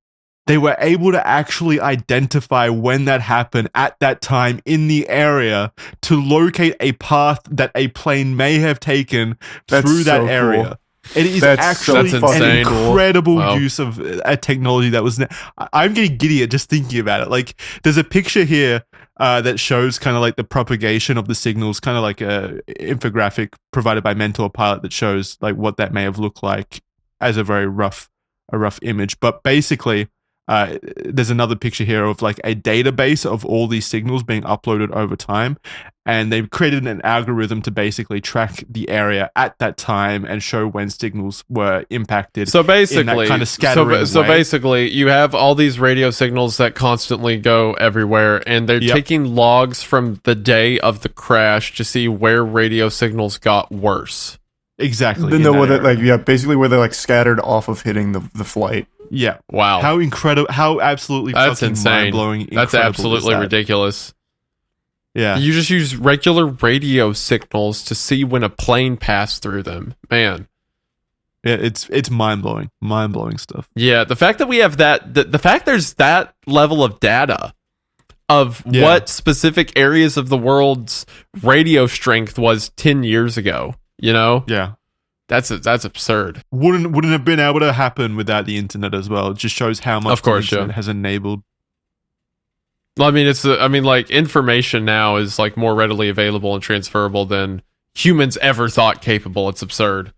They were able to actually identify when that happened at that time in the area to locate a path that a plane may have taken through that area. Cool. It is actually an incredible use of a technology that was... I'm getting giddy at just thinking about it. Like, there's a picture here that shows kind of like the propagation of the signals, kind of like a infographic provided by Mentor Pilot that shows like what that may have looked like as a very rough image. But basically, there's another picture here of like a database of all these signals being uploaded over time, and they've created an algorithm to basically track the area at that time and show when signals were impacted. So basically, in that kind of scattering way. Basically, you have all these radio signals that constantly go everywhere, and they're taking logs from the day of the crash to see where radio signals got worse. Exactly. Basically where they're like scattered off of hitting the flight. Yeah. Wow. How incredible! How absolutely that's fucking insane. Mind-blowing. That's absolutely ridiculous. Yeah. You just use regular radio signals to see when a plane passed through them. Man. Yeah, it's mind-blowing. Mind-blowing stuff. Yeah, the fact that we have that, the fact there's that level of data of what specific areas of the world's radio strength was 10 years ago, you know? Yeah. That's absurd. Wouldn't have been able to happen without the internet as well. It just shows how much the internet has enabled. Well, I mean, like, information now is like more readily available and transferable than humans ever thought capable. It's absurd.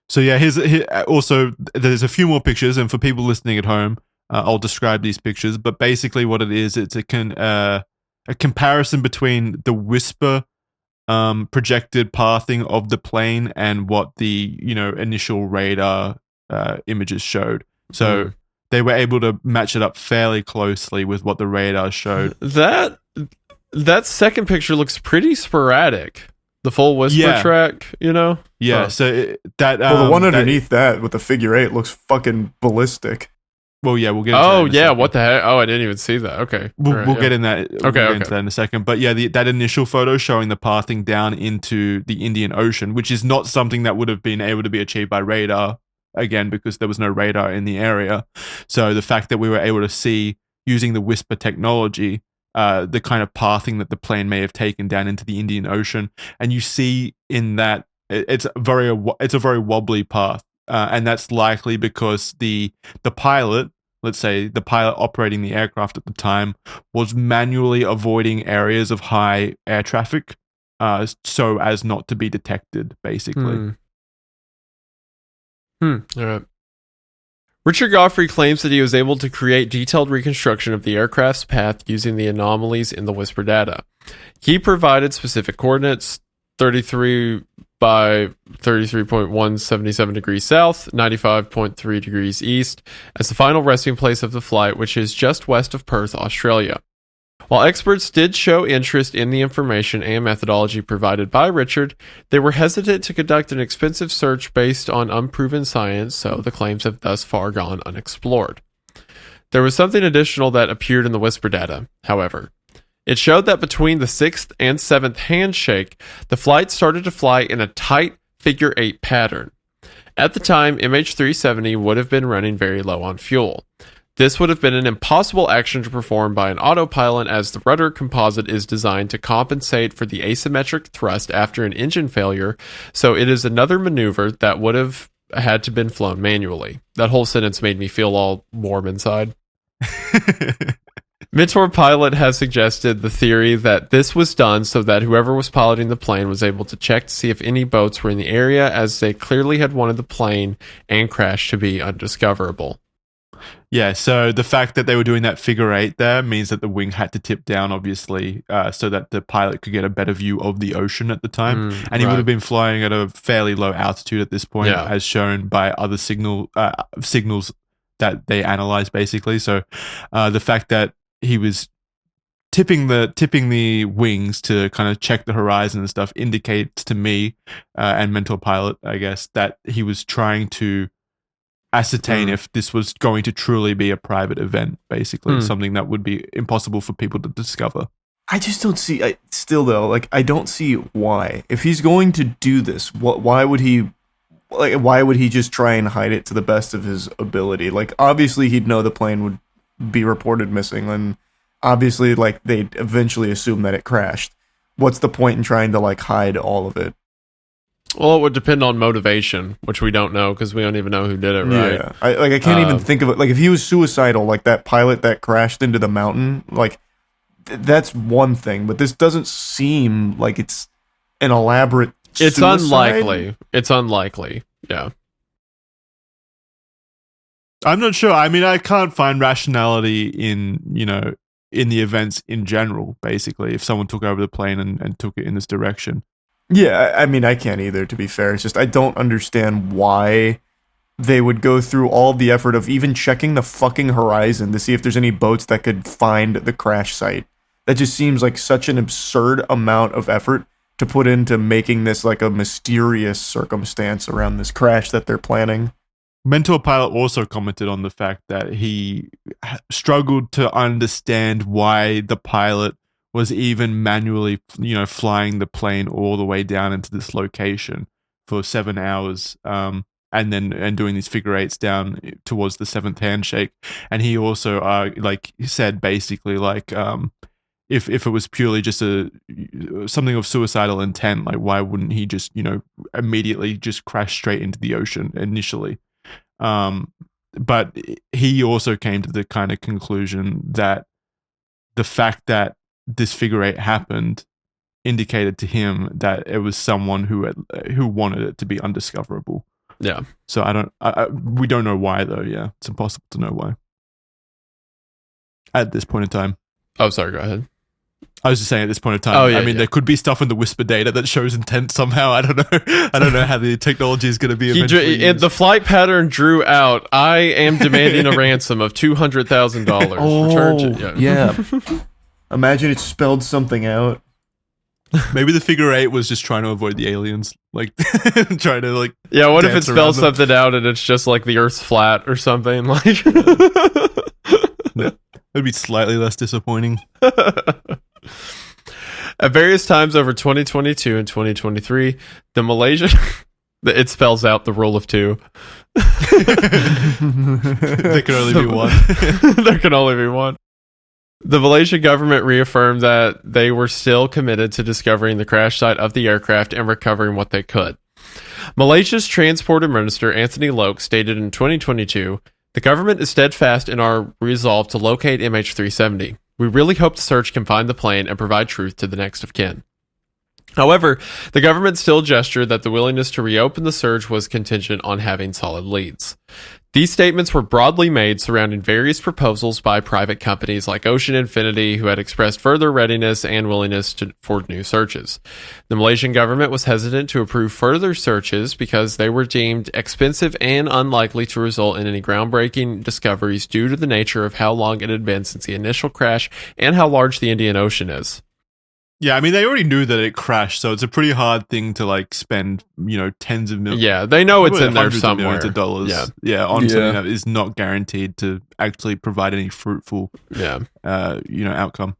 So yeah, also there's a few more pictures, and for people listening at home, I'll describe these pictures. But basically, what it is, it's a comparison between the whisper projected pathing of the plane and what the initial radar images showed. So they were able to match it up fairly closely with what the radar showed. That second picture looks pretty sporadic. The full whisper track, Yeah. Huh. So the one underneath that with the figure 8 looks fucking ballistic. Well, yeah, we'll get into that in a second. What the heck? Oh, I didn't even see that. Okay. We'll get in that. We'll get into that in a second. But yeah, that initial photo showing the pathing down into the Indian Ocean, which is not something that would have been able to be achieved by radar, again, because there was no radar in the area. So the fact that we were able to see, using the whisper technology, the kind of pathing that the plane may have taken down into the Indian Ocean, and you see in that it's a very wobbly path. And that's likely because the pilot, let's say the pilot operating the aircraft at the time, was manually avoiding areas of high air traffic so as not to be detected, basically. All right. Richard Godfrey claims that he was able to create detailed reconstruction of the aircraft's path using the anomalies in the whisper data. He provided specific coordinates, 33 by 33.177 degrees south, 95.3 degrees east, as the final resting place of the flight, which is just west of Perth, Australia. While experts did show interest in the information and methodology provided by Richard, they were hesitant to conduct an expensive search based on unproven science, so the claims have thus far gone unexplored. There was something additional that appeared in the whisper data, however. It showed that between the 6th and 7th handshake, the flight started to fly in a tight figure 8 pattern. At the time, MH370 would have been running very low on fuel. This would have been an impossible action to perform by an autopilot, as the rudder composite is designed to compensate for the asymmetric thrust after an engine failure, so it is another maneuver that would have had to been flown manually. That whole sentence made me feel all warm inside. Mentor Pilot has suggested the theory that this was done so that whoever was piloting the plane was able to check to see if any boats were in the area, as they clearly had wanted the plane and crash to be undiscoverable. Yeah, so the fact that they were doing that figure 8 there means that the wing had to tip down, obviously, so that the pilot could get a better view of the ocean at the time. And he would have been flying at a fairly low altitude at this point, as shown by other signals that they analyzed, basically. So the fact that he was tipping the wings to kind of check the horizon and stuff indicates to me, and Mentor Pilot, I guess, that he was trying to ascertain if this was going to truly be a private event, basically, something that would be impossible for people to discover. I just don't see. I don't see why. If he's going to do this, why would he? Why would he just try and hide it to the best of his ability? Like, obviously, he'd know the plane would be reported missing, and obviously, like, they'd eventually assume that it crashed. What's the point in trying to hide all of it? Well, it would depend on motivation, which we don't know because we don't even know who did it, right? Yeah, I can't even think of it. Like, if he was suicidal, like that pilot that crashed into the mountain, that's one thing. But this doesn't seem like it's an elaborate. It's suicide. It's unlikely. Yeah. I'm not sure. I mean, I can't find rationality in the events in general, basically, if someone took over the plane and took it in this direction. Yeah, I mean, I can't either, to be fair. It's just, I don't understand why they would go through all the effort of even checking the fucking horizon to see if there's any boats that could find the crash site. That just seems like such an absurd amount of effort to put into making this like a mysterious circumstance around this crash that they're planning. Mentor Pilot also commented on the fact that he struggled to understand why the pilot was even manually, flying the plane all the way down into this location for 7 hours. and doing these figure eights down towards the seventh handshake. And he also said basically if it was purely just something of suicidal intent, like why wouldn't he just immediately just crash straight into the ocean initially? But he also came to the kind of conclusion that the fact that this figure eight happened indicated to him that it was someone who wanted it to be undiscoverable. Yeah. So we don't know why though. Yeah, it's impossible to know why at this point in time. Oh, sorry. Go ahead. I was just saying at this point in time. Oh, yeah, I mean, there could be stuff in the whisper data that shows intent somehow. I don't know. I don't know how the technology is going to be. The flight pattern drew out. I am demanding a ransom of $200,000. Oh, yeah. Imagine it spelled something out. Maybe the figure eight was just trying to avoid the aliens, like trying to like. Yeah, what if it spells something out and it's just like the Earth's flat or something? Like, it'd be slightly less disappointing. At various times over 2022 and 2023, the Malaysian it spells out the rule of two. There can only be one. There can only be one. The Malaysian government reaffirmed that they were still committed to discovering the crash site of the aircraft and recovering what they could. Malaysia's Transport Minister Anthony Loke stated in 2022, "The government is steadfast in our resolve to locate MH370. We really hope the search can find the plane and provide truth to the next of kin." However, the government still gestured that the willingness to reopen the search was contingent on having solid leads. These statements were broadly made surrounding various proposals by private companies like Ocean Infinity, who had expressed further readiness and willingness for new searches. The Malaysian government was hesitant to approve further searches because they were deemed expensive and unlikely to result in any groundbreaking discoveries due to the nature of how long it had been since the initial crash and how large the Indian Ocean is. Yeah, I mean, they already knew that it crashed, so it's a pretty hard thing to like spend, tens of millions. Yeah, they know it's in there somewhere. Hundreds of millions of dollars. On something that is not guaranteed to actually provide any fruitful, outcome.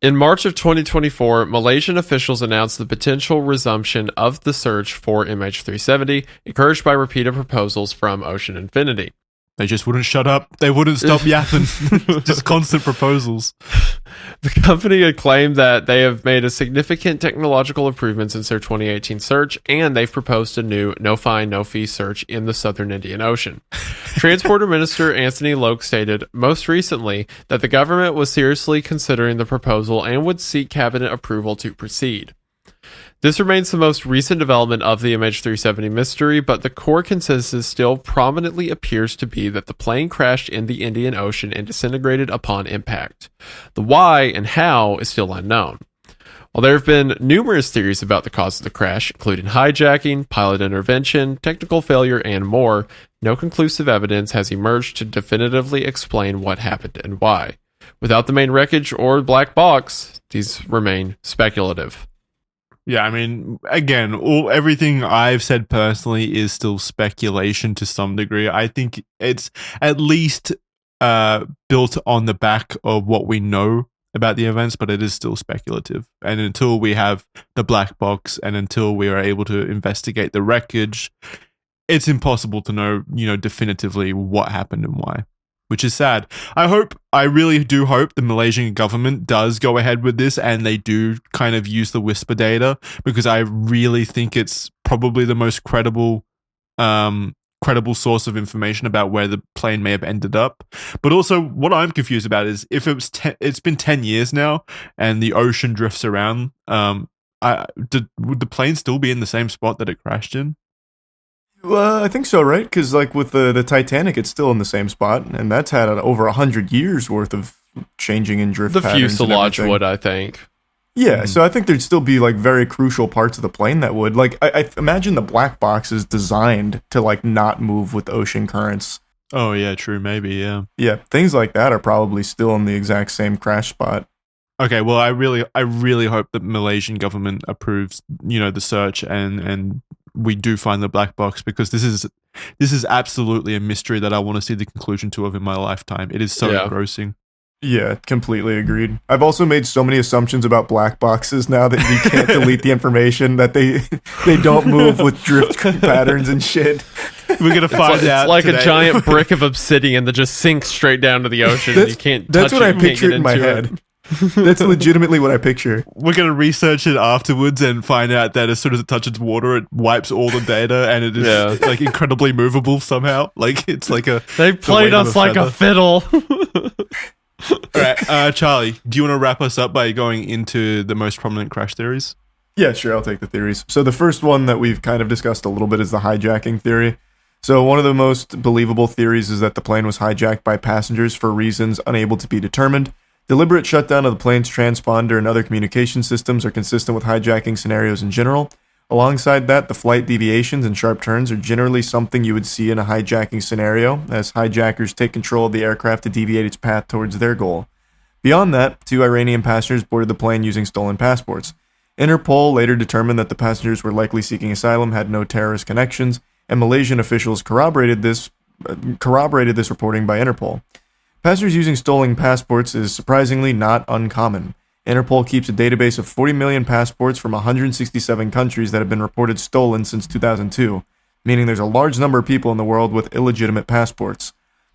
In March of 2024, Malaysian officials announced the potential resumption of the search for MH370, encouraged by repeated proposals from Ocean Infinity. They just wouldn't shut up. They wouldn't stop yapping. Just constant proposals. The company had claimed that they have made a significant technological improvement since their 2018 search, and they've proposed a new no-find, no-fee search in the southern Indian Ocean. Transporter Minister Anthony Loke stated most recently that the government was seriously considering the proposal and would seek cabinet approval to proceed. This remains the most recent development of the MH370 mystery, but the core consensus still prominently appears to be that the plane crashed in the Indian Ocean and disintegrated upon impact. The why and how is still unknown. While there have been numerous theories about the cause of the crash, including hijacking, pilot intervention, technical failure, and more, no conclusive evidence has emerged to definitively explain what happened and why. Without the main wreckage or black box, these remain speculative. Yeah, I mean, again, everything I've said personally is still speculation to some degree. I think it's at least built on the back of what we know about the events, but it is still speculative. And until we have the black box and until we are able to investigate the wreckage, it's impossible to know, definitively what happened and why. Which is sad. I really do hope the Malaysian government does go ahead with this and they do kind of use the whisper data, because I really think it's probably the most credible source of information about where the plane may have ended up. But also what I'm confused about is if it's been 10 years now and the ocean drifts around, would the plane still be in the same spot that it crashed in? Well, I think so, right? Because like with the Titanic, it's still in the same spot, and that's had over 100 years worth of changing in drift patterns. The fuselage would, I think. Yeah, so I think there'd still be like very crucial parts of the plane that would. Like, I imagine the black box is designed to like not move with ocean currents. Oh yeah, true, maybe, yeah. Yeah, things like that are probably still in the exact same crash spot. Okay, well, I really hope that Malaysian government approves, the search and we do find the black box, because this is absolutely a mystery that I want to see the conclusion to in my lifetime. It is so engrossing. Yeah, completely agreed. I've also made so many assumptions about black boxes now that you can't delete the information, that they don't move with drift patterns and shit. We're gonna find out. It's like today. a giant brick of obsidian that just sinks straight down to the ocean. And you can't. That's touch what it, I you can't pictured get in my into it. head. That's legitimately what I picture. We're gonna research it afterwards and find out that as soon as it touches water, it wipes all the data, and it is like incredibly movable somehow. Like it's like a. They the played weight of us like a feather. fiddle. All right, Charlie, do you want to wrap us up by going into the most prominent crash theories? Yeah, sure, I'll take the theories. So the first one that we've kind of discussed a little bit is the hijacking theory. So one of the most believable theories is that the plane was hijacked by passengers for reasons unable to be determined. Deliberate shutdown of the plane's transponder and other communication systems are consistent with hijacking scenarios in general. Alongside that, the flight deviations and sharp turns are generally something you would see in a hijacking scenario, as hijackers take control of the aircraft to deviate its path towards their goal. Beyond that, 2 Iranian passengers boarded the plane using stolen passports. Interpol later determined that the passengers were likely seeking asylum, had no terrorist connections, and Malaysian officials corroborated this reporting by Interpol. Passengers using stolen passports is surprisingly not uncommon. Interpol keeps a database of 40 million passports from 167 countries that have been reported stolen since 2002, meaning there's a large number of people in the world with illegitimate passports.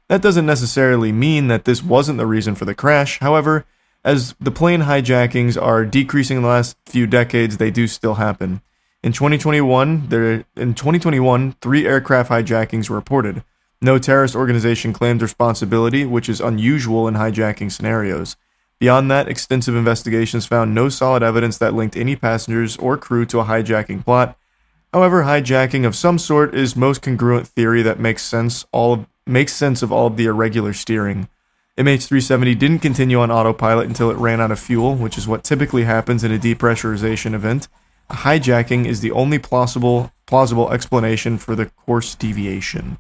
That doesn't necessarily mean that this wasn't the reason for the crash. However, as the plane hijackings are decreasing in the last few decades, they do still happen. In 2021, 3 aircraft hijackings were reported. No terrorist organization claimed responsibility, which is unusual in hijacking scenarios. Beyond that, extensive investigations found no solid evidence that linked any passengers or crew to a hijacking plot. However, hijacking of some sort is most congruent theory that makes sense of all of the irregular steering. MH370 didn't continue on autopilot until it ran out of fuel, which is what typically happens in a depressurization event. A hijacking is the only plausible explanation for the course deviation.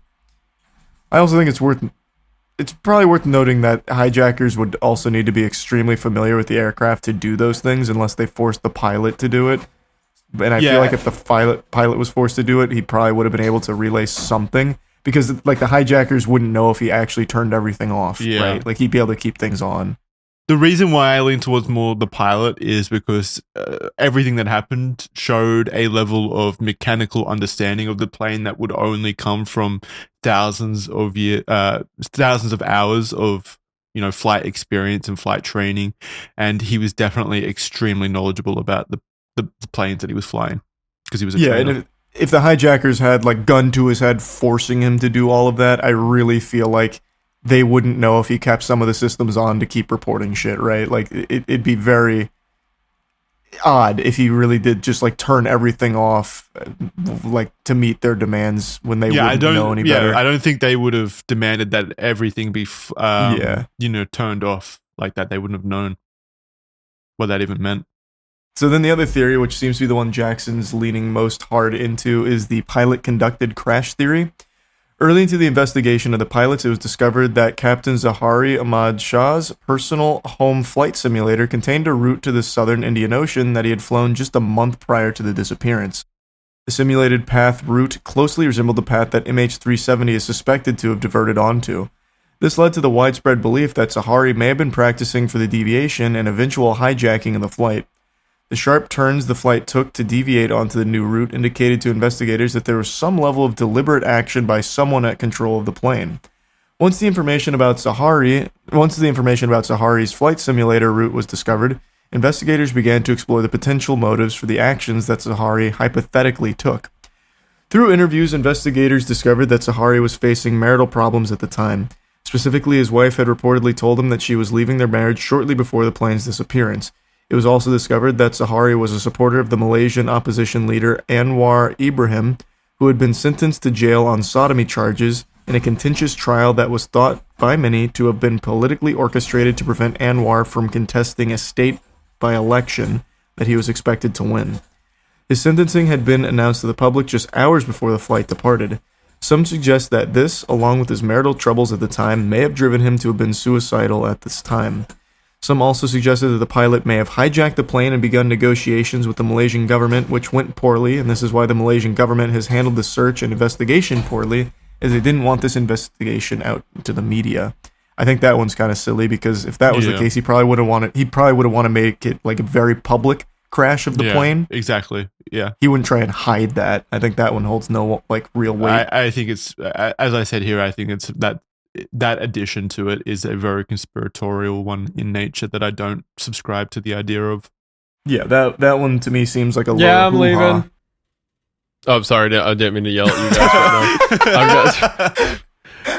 I also think it's probably worth noting that hijackers would also need to be extremely familiar with the aircraft to do those things, unless they forced the pilot to do it. And I feel like if the pilot was forced to do it, he probably would have been able to relay something, because like the hijackers wouldn't know if he actually turned everything off, right? Like he'd be able to keep things on. The reason why I lean towards more the pilot is because everything that happened showed a level of mechanical understanding of the plane that would only come from thousands of hours of flight experience and flight training, and he was definitely extremely knowledgeable about the planes that he was flying because he was a trainer. And if the hijackers had like gun to his head forcing him to do all of that, I really feel like they wouldn't know if he kept some of the systems on to keep reporting shit, right? Like, it'd be very odd if he really did just, like, turn everything off, like, to meet their demands when they wouldn't know any better. I don't think they would have demanded that everything be, turned off like that. They wouldn't have known what that even meant. So then the other theory, which seems to be the one Jackson's leaning most hard into, is the pilot-conducted crash theory. Early into the investigation of the pilots, it was discovered that Captain Zahari Ahmad Shah's personal home flight simulator contained a route to the southern Indian Ocean that he had flown just a month prior to the disappearance. The simulated path route closely resembled the path that MH370 is suspected to have diverted onto. This led to the widespread belief that Zahari may have been practicing for the deviation and eventual hijacking of the flight. The sharp turns the flight took to deviate onto the new route indicated to investigators that there was some level of deliberate action by someone at control of the plane. Once the information about Zahari's flight simulator route was discovered, investigators began to explore the potential motives for the actions that Zahari hypothetically took. Through interviews, investigators discovered that Zahari was facing marital problems at the time. Specifically, his wife had reportedly told him that she was leaving their marriage shortly before the plane's disappearance. It was also discovered that Zahari was a supporter of the Malaysian opposition leader Anwar Ibrahim, who had been sentenced to jail on sodomy charges in a contentious trial that was thought by many to have been politically orchestrated to prevent Anwar from contesting a state by-election that he was expected to win. His sentencing had been announced to the public just hours before the flight departed. Some suggest that this, along with his marital troubles at the time, may have driven him to have been suicidal at this time. Some also suggested that the pilot may have hijacked the plane and begun negotiations with the Malaysian government, which went poorly, and this is why the Malaysian government has handled the search and investigation poorly, as they didn't want this investigation out to the media. I think that one's kind of silly because if that was the case, he probably would have wanted to make it like a very public crash of the plane. Exactly. Yeah. He wouldn't try and hide that. I think that one holds no like real weight. I think it's, as I said here, I think it's that addition to it is a very conspiratorial one in nature that I don't subscribe to the idea of. Yeah, that one to me seems like a I'm leaving. Oh, I'm sorry. I didn't mean to yell at you guys right now.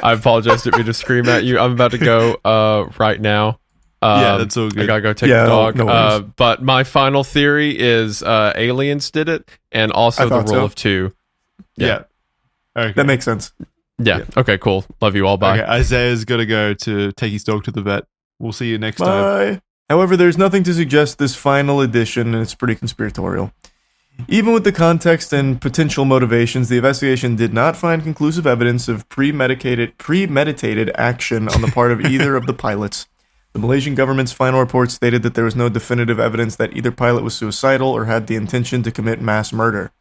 I apologize. Didn't mean to scream at you. I'm about to go right now. That's all good. I gotta go take the dog. No but my final theory is aliens did it, and also the rule of two. Yeah. Okay. That makes sense. Yeah. Okay, cool. Love you all. Bye. Okay, Isaiah's got to go to take his dog to the vet. We'll see you next time. However, there's nothing to suggest this final edition, and it's pretty conspiratorial. Even with the context and potential motivations, the investigation did not find conclusive evidence of premeditated action on the part of either of the pilots. The Malaysian government's final report stated that there was no definitive evidence that either pilot was suicidal or had the intention to commit mass murder.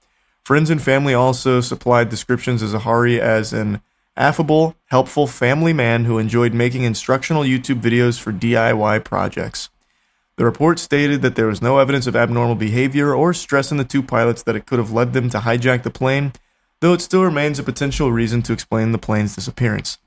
Friends and family also supplied descriptions of Zahari as an affable, helpful family man who enjoyed making instructional YouTube videos for DIY projects. The report stated that there was no evidence of abnormal behavior or stress in the two pilots that it could have led them to hijack the plane, though it still remains a potential reason to explain the plane's disappearance.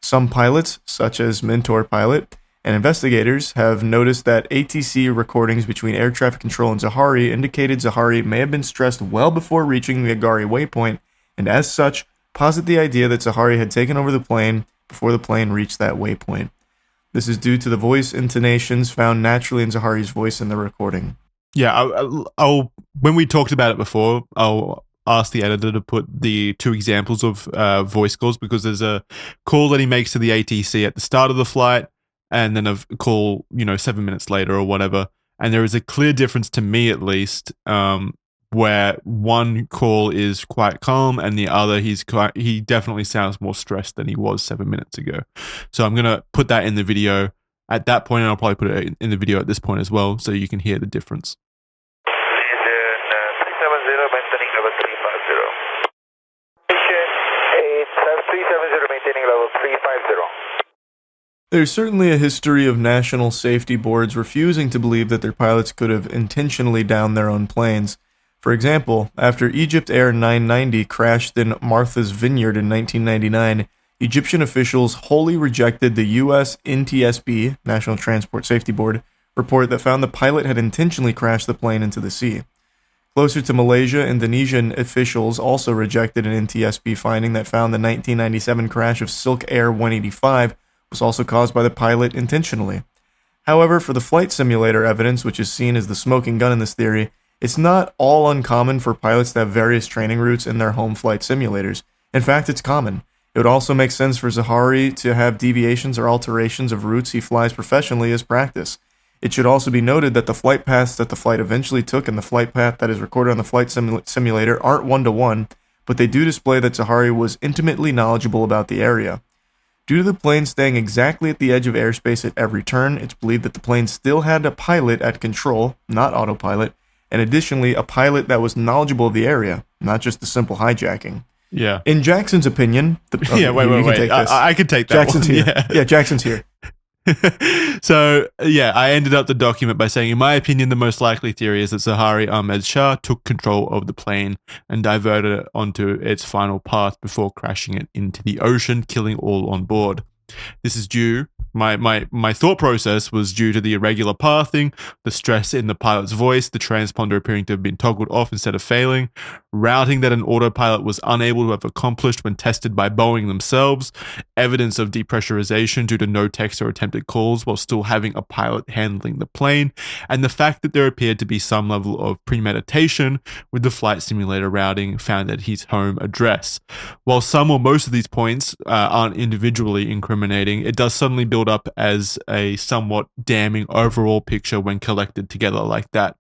Some pilots, such as Mentor Pilot, and investigators have noticed that ATC recordings between air traffic control and Zahari indicated Zahari may have been stressed well before reaching the Agari waypoint, and as such, posit the idea that Zahari had taken over the plane before the plane reached that waypoint. This is due to the voice intonations found naturally in Zahari's voice in the recording. Yeah, I'll when we talked about it before, I'll ask the editor to put the two examples of voice calls, because there's a call that he makes to the ATC at the start of the flight, and then a call, 7 minutes later or whatever. And there is a clear difference, to me at least, where one call is quite calm and the other he definitely sounds more stressed than he was 7 minutes ago. So I'm gonna put that in the video at that point, and I'll probably put it in the video at this point as well, so you can hear the difference. Malaysian 370 maintaining level 350. Malaysian 370 maintaining level 350. There's certainly a history of national safety boards refusing to believe that their pilots could have intentionally downed their own planes. For example, after Egypt Air 990 crashed in Martha's Vineyard in 1999, Egyptian officials wholly rejected the U.S. NTSB, National Transport Safety Board, report that found the pilot had intentionally crashed the plane into the sea. Closer to Malaysia, Indonesian officials also rejected an NTSB finding that found the 1997 crash of Silk Air 185 was also caused by the pilot intentionally. However, for the flight simulator evidence, which is seen as the smoking gun in this theory, it's not all uncommon for pilots to have various training routes in their home flight simulators. In fact, it's common. It would also make sense for Zahari to have deviations or alterations of routes he flies professionally as practice. It should also be noted that the flight paths that the flight eventually took and the flight path that is recorded on the flight simulator aren't one-to-one, but they do display that Zahari was intimately knowledgeable about the area. Due to the plane staying exactly at the edge of airspace at every turn, it's believed that the plane still had a pilot at control, not autopilot, and additionally a pilot that was knowledgeable of the area, not just a simple hijacking. Yeah. In Jackson's opinion... wait. I could take that Jackson's one. here. Yeah, Jackson's here. So, I ended up the document by saying, in my opinion, the most likely theory is that Zahari Ahmed Shah took control of the plane and diverted it onto its final path before crashing it into the ocean, killing all on board. This is due... My thought process was due to the irregular pathing, the stress in the pilot's voice, the transponder appearing to have been toggled off instead of failing, routing that an autopilot was unable to have accomplished when tested by Boeing themselves, evidence of depressurization due to no text or attempted calls while still having a pilot handling the plane, and the fact that there appeared to be some level of premeditation with the flight simulator routing found at his home address. While some or most of these points aren't individually incriminating, it does suddenly build up as a somewhat damning overall picture when collected together like that.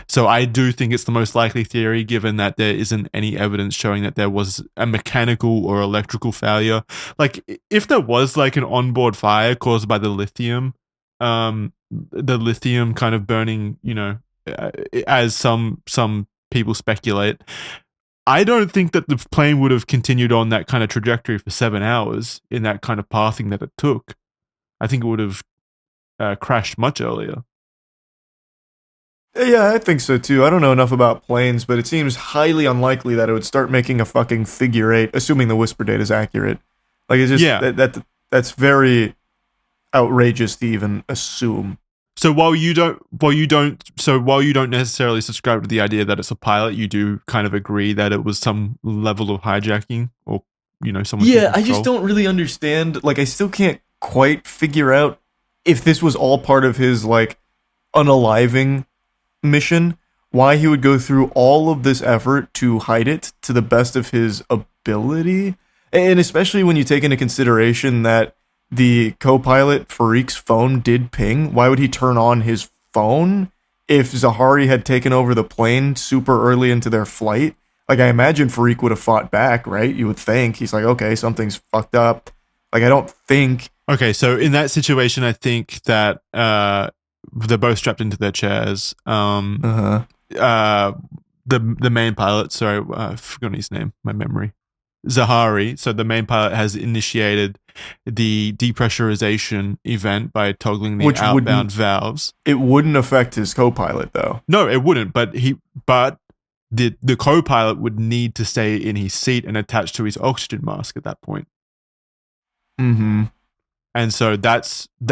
So I do think it's the most likely theory, given that there isn't any evidence showing that there was a mechanical or electrical failure. Like, if there was like an onboard fire caused by the lithium kind of burning, as some people speculate, I don't think that the plane would have continued on that kind of trajectory for 7 hours in that kind of pathing that it took. I think it would have crashed much earlier. Yeah, I think so too. I don't know enough about planes, but it seems highly unlikely that it would start making a fucking figure eight, assuming the whisper data is accurate. Like it's just that's very outrageous to even assume. So while you don't necessarily subscribe to the idea that it's a pilot, you do kind of agree that it was some level of hijacking, or someone. Yeah, I just don't really understand. Like, I still can't quite figure out if this was all part of his like unaliving mission. Why he would go through all of this effort to hide it to the best of his ability, and especially when you take into consideration that the co-pilot Farouk's phone did ping. Why would he turn on his phone if Zahari had taken over the plane super early into their flight? Like, I imagine Farouk would have fought back, right? You would think. He's like, okay, something's fucked up. Like, I don't think... Okay, so in that situation, I think that they're both strapped into their chairs. The main pilot, sorry, I forgot his name, my memory. Zahari, so the main pilot has initiated the depressurization event by toggling the outbound valves. It wouldn't affect his co-pilot, though. No, it wouldn't, but the co-pilot would need to stay in his seat and attached to his oxygen mask at that point. Mm-hmm. And so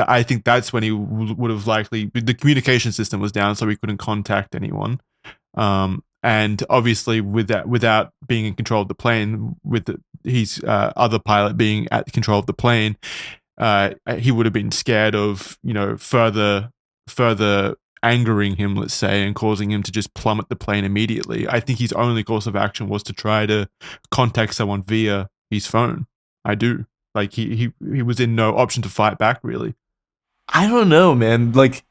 I think that's when he would have likely, the communication system was down, so he couldn't contact anyone. And obviously, without being in control of the plane, with his other pilot being at control of the plane, he would have been scared of further angering him, let's say, and causing him to just plummet the plane immediately. I think his only course of action was to try to contact someone via his phone. I do. Like he was in no option to fight back, really. I don't know, man. Like,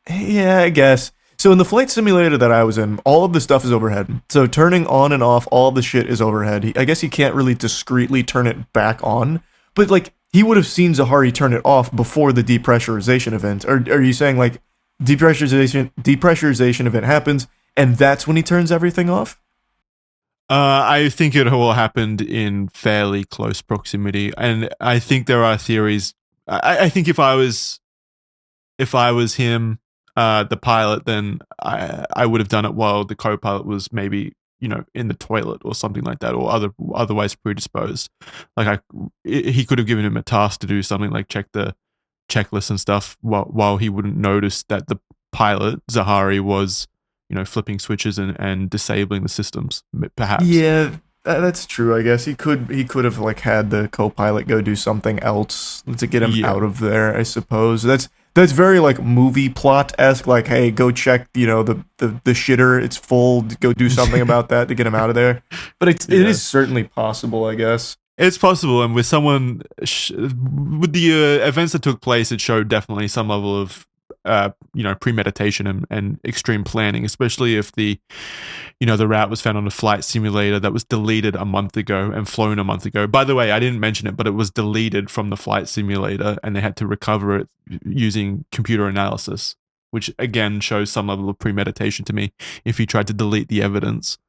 yeah, I guess. So in the flight simulator that I was in, all of the stuff is overhead. So turning on and off all the shit is overhead. I guess he can't really discreetly turn it back on. But like, he would have seen Zahari turn it off before the depressurization event. Or are you saying like depressurization event happens and that's when he turns everything off? I think it all happened in fairly close proximity, and I think there are theories. I think if I was him, the pilot, then I would have done it while the co-pilot was maybe in the toilet or something like that, or otherwise predisposed. Like he could have given him a task to do something like check the checklist and stuff while he wouldn't notice that the pilot Zahari was flipping switches and disabling the systems, perhaps. Yeah, that's true. I guess he could have like had the co-pilot go do something else to get him out of there. I suppose that's very like movie plot-esque. Like, hey, go check the shitter. It's full. Go do something about that to get him out of there. But it is certainly possible, I guess. It's possible, and with someone with the events that took place, it showed definitely some level of premeditation and extreme planning, especially if the route was found on a flight simulator that was deleted a month ago and flown a month ago. By the way, I didn't mention it, but it was deleted from the flight simulator and they had to recover it using computer analysis, which again shows some level of premeditation to me if he tried to delete the evidence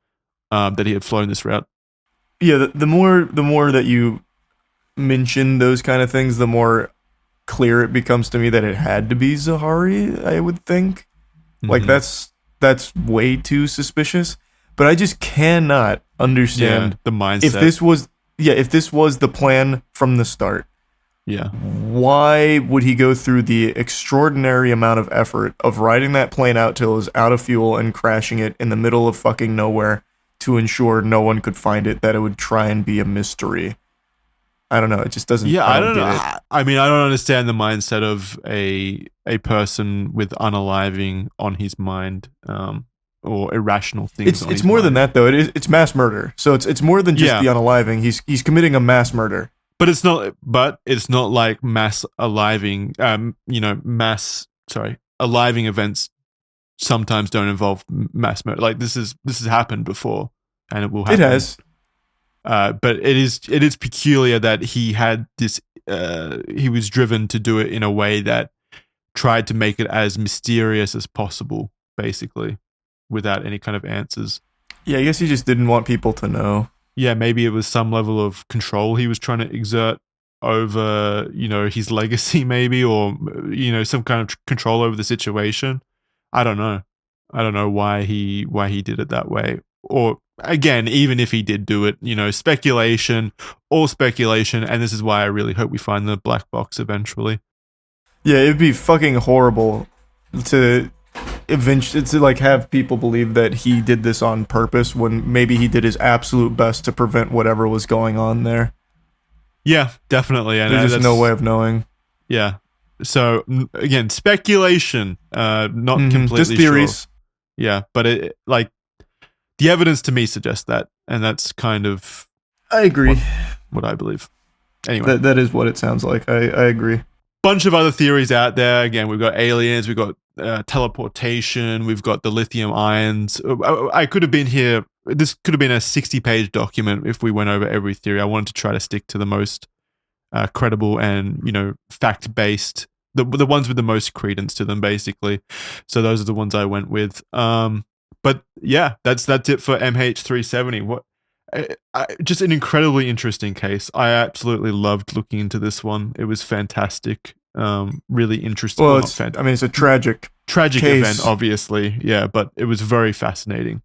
that he had flown this route. Yeah, the more that you mention those kind of things, the more clear it becomes to me that it had to be Zahari, I would think. Mm-hmm. Like that's way too suspicious. But I just cannot understand the mindset. If this was the plan from the start. Yeah. Why would he go through the extraordinary amount of effort of riding that plane out till it was out of fuel and crashing it in the middle of fucking nowhere to ensure no one could find it, that it would try and be a mystery? I don't know. It just doesn't. Yeah, I don't know. I mean, I don't understand the mindset of a person with unaliving on his mind, or irrational things. It's more than that, though. It's mass murder. So it's more than just the unaliving. He's committing a mass murder. But it's not. But it's not like mass aliving. Aliving events sometimes don't involve mass murder. Like this has happened before, and it will happen. It has. But it is peculiar that he had this. He was driven to do it in a way that tried to make it as mysterious as possible, basically, without any kind of answers. Yeah, I guess he just didn't want people to know. Yeah, maybe it was some level of control he was trying to exert over, his legacy maybe, or, some kind of control over the situation. I don't know why he did it that way. Or again, even if he did do it, speculation, all speculation. And this is why I really hope we find the black box eventually. Yeah, it'd be fucking horrible to have people believe that he did this on purpose when maybe he did his absolute best to prevent whatever was going on there. Yeah, definitely. And there's just no way of knowing. Yeah. So again, speculation, not completely just theories. Sure. Yeah, but the evidence to me suggests that, and that's kind of I agree. What I believe. Anyway, that is what it sounds like. I agree. Bunch of other theories out there. Again, we've got aliens, we've got teleportation, we've got the lithium ions. I could have been here. This could have been a 60-page document if we went over every theory. I wanted to try to stick to the most credible and fact-based, the ones with the most credence to them, basically. So those are the ones I went with. But yeah, that's it for MH370. Just an incredibly interesting case. I absolutely loved looking into this one. It was fantastic. Really interesting. Well, it's a tragic case. Event, obviously. Yeah, but it was very fascinating.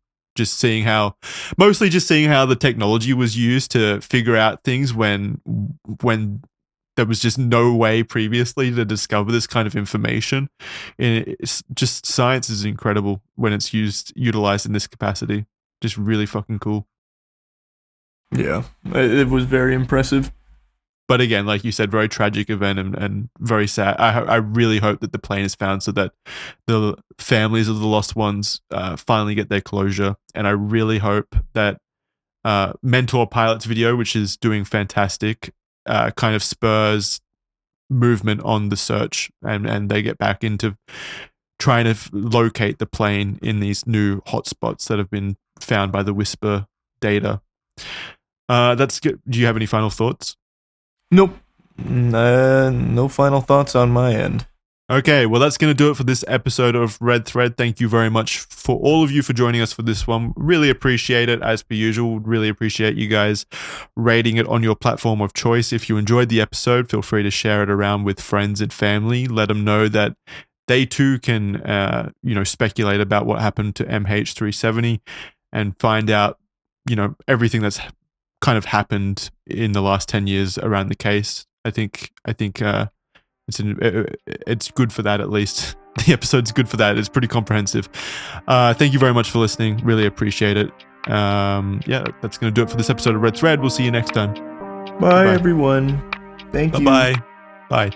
Mostly just seeing how the technology was used to figure out things when there was just no way previously to discover this kind of information. And it's just, science is incredible when it's utilized in this capacity. Just really fucking cool. Yeah, it was very impressive. But again, like you said, very tragic event and very sad. I really hope that the plane is found so that the families of the lost ones finally get their closure. And I really hope that Mentor Pilot's video, which is doing fantastic, kind of spurs movement on the search and they get back into trying to locate the plane in these new hotspots that have been found by the Whisper data. That's good. Do you have any final thoughts? Nope. No final thoughts on my end. Okay, well, that's going to do it for this episode of Red Thread. Thank you very much for all of you for joining us for this one. Really appreciate it, as per usual. Really appreciate you guys rating it on your platform of choice. If you enjoyed the episode, feel free to share it around with friends and family. Let them know that they too can, speculate about what happened to MH370 and find out, everything that's kind of happened in the last 10 years around the case. I think it's good for that, at least. The episode's good for that. It's pretty comprehensive. Thank you very much for listening. Really appreciate it. That's going to do it for this episode of Red Thread. We'll see you next time. Bye. Everyone. Thank you. Bye. Bye.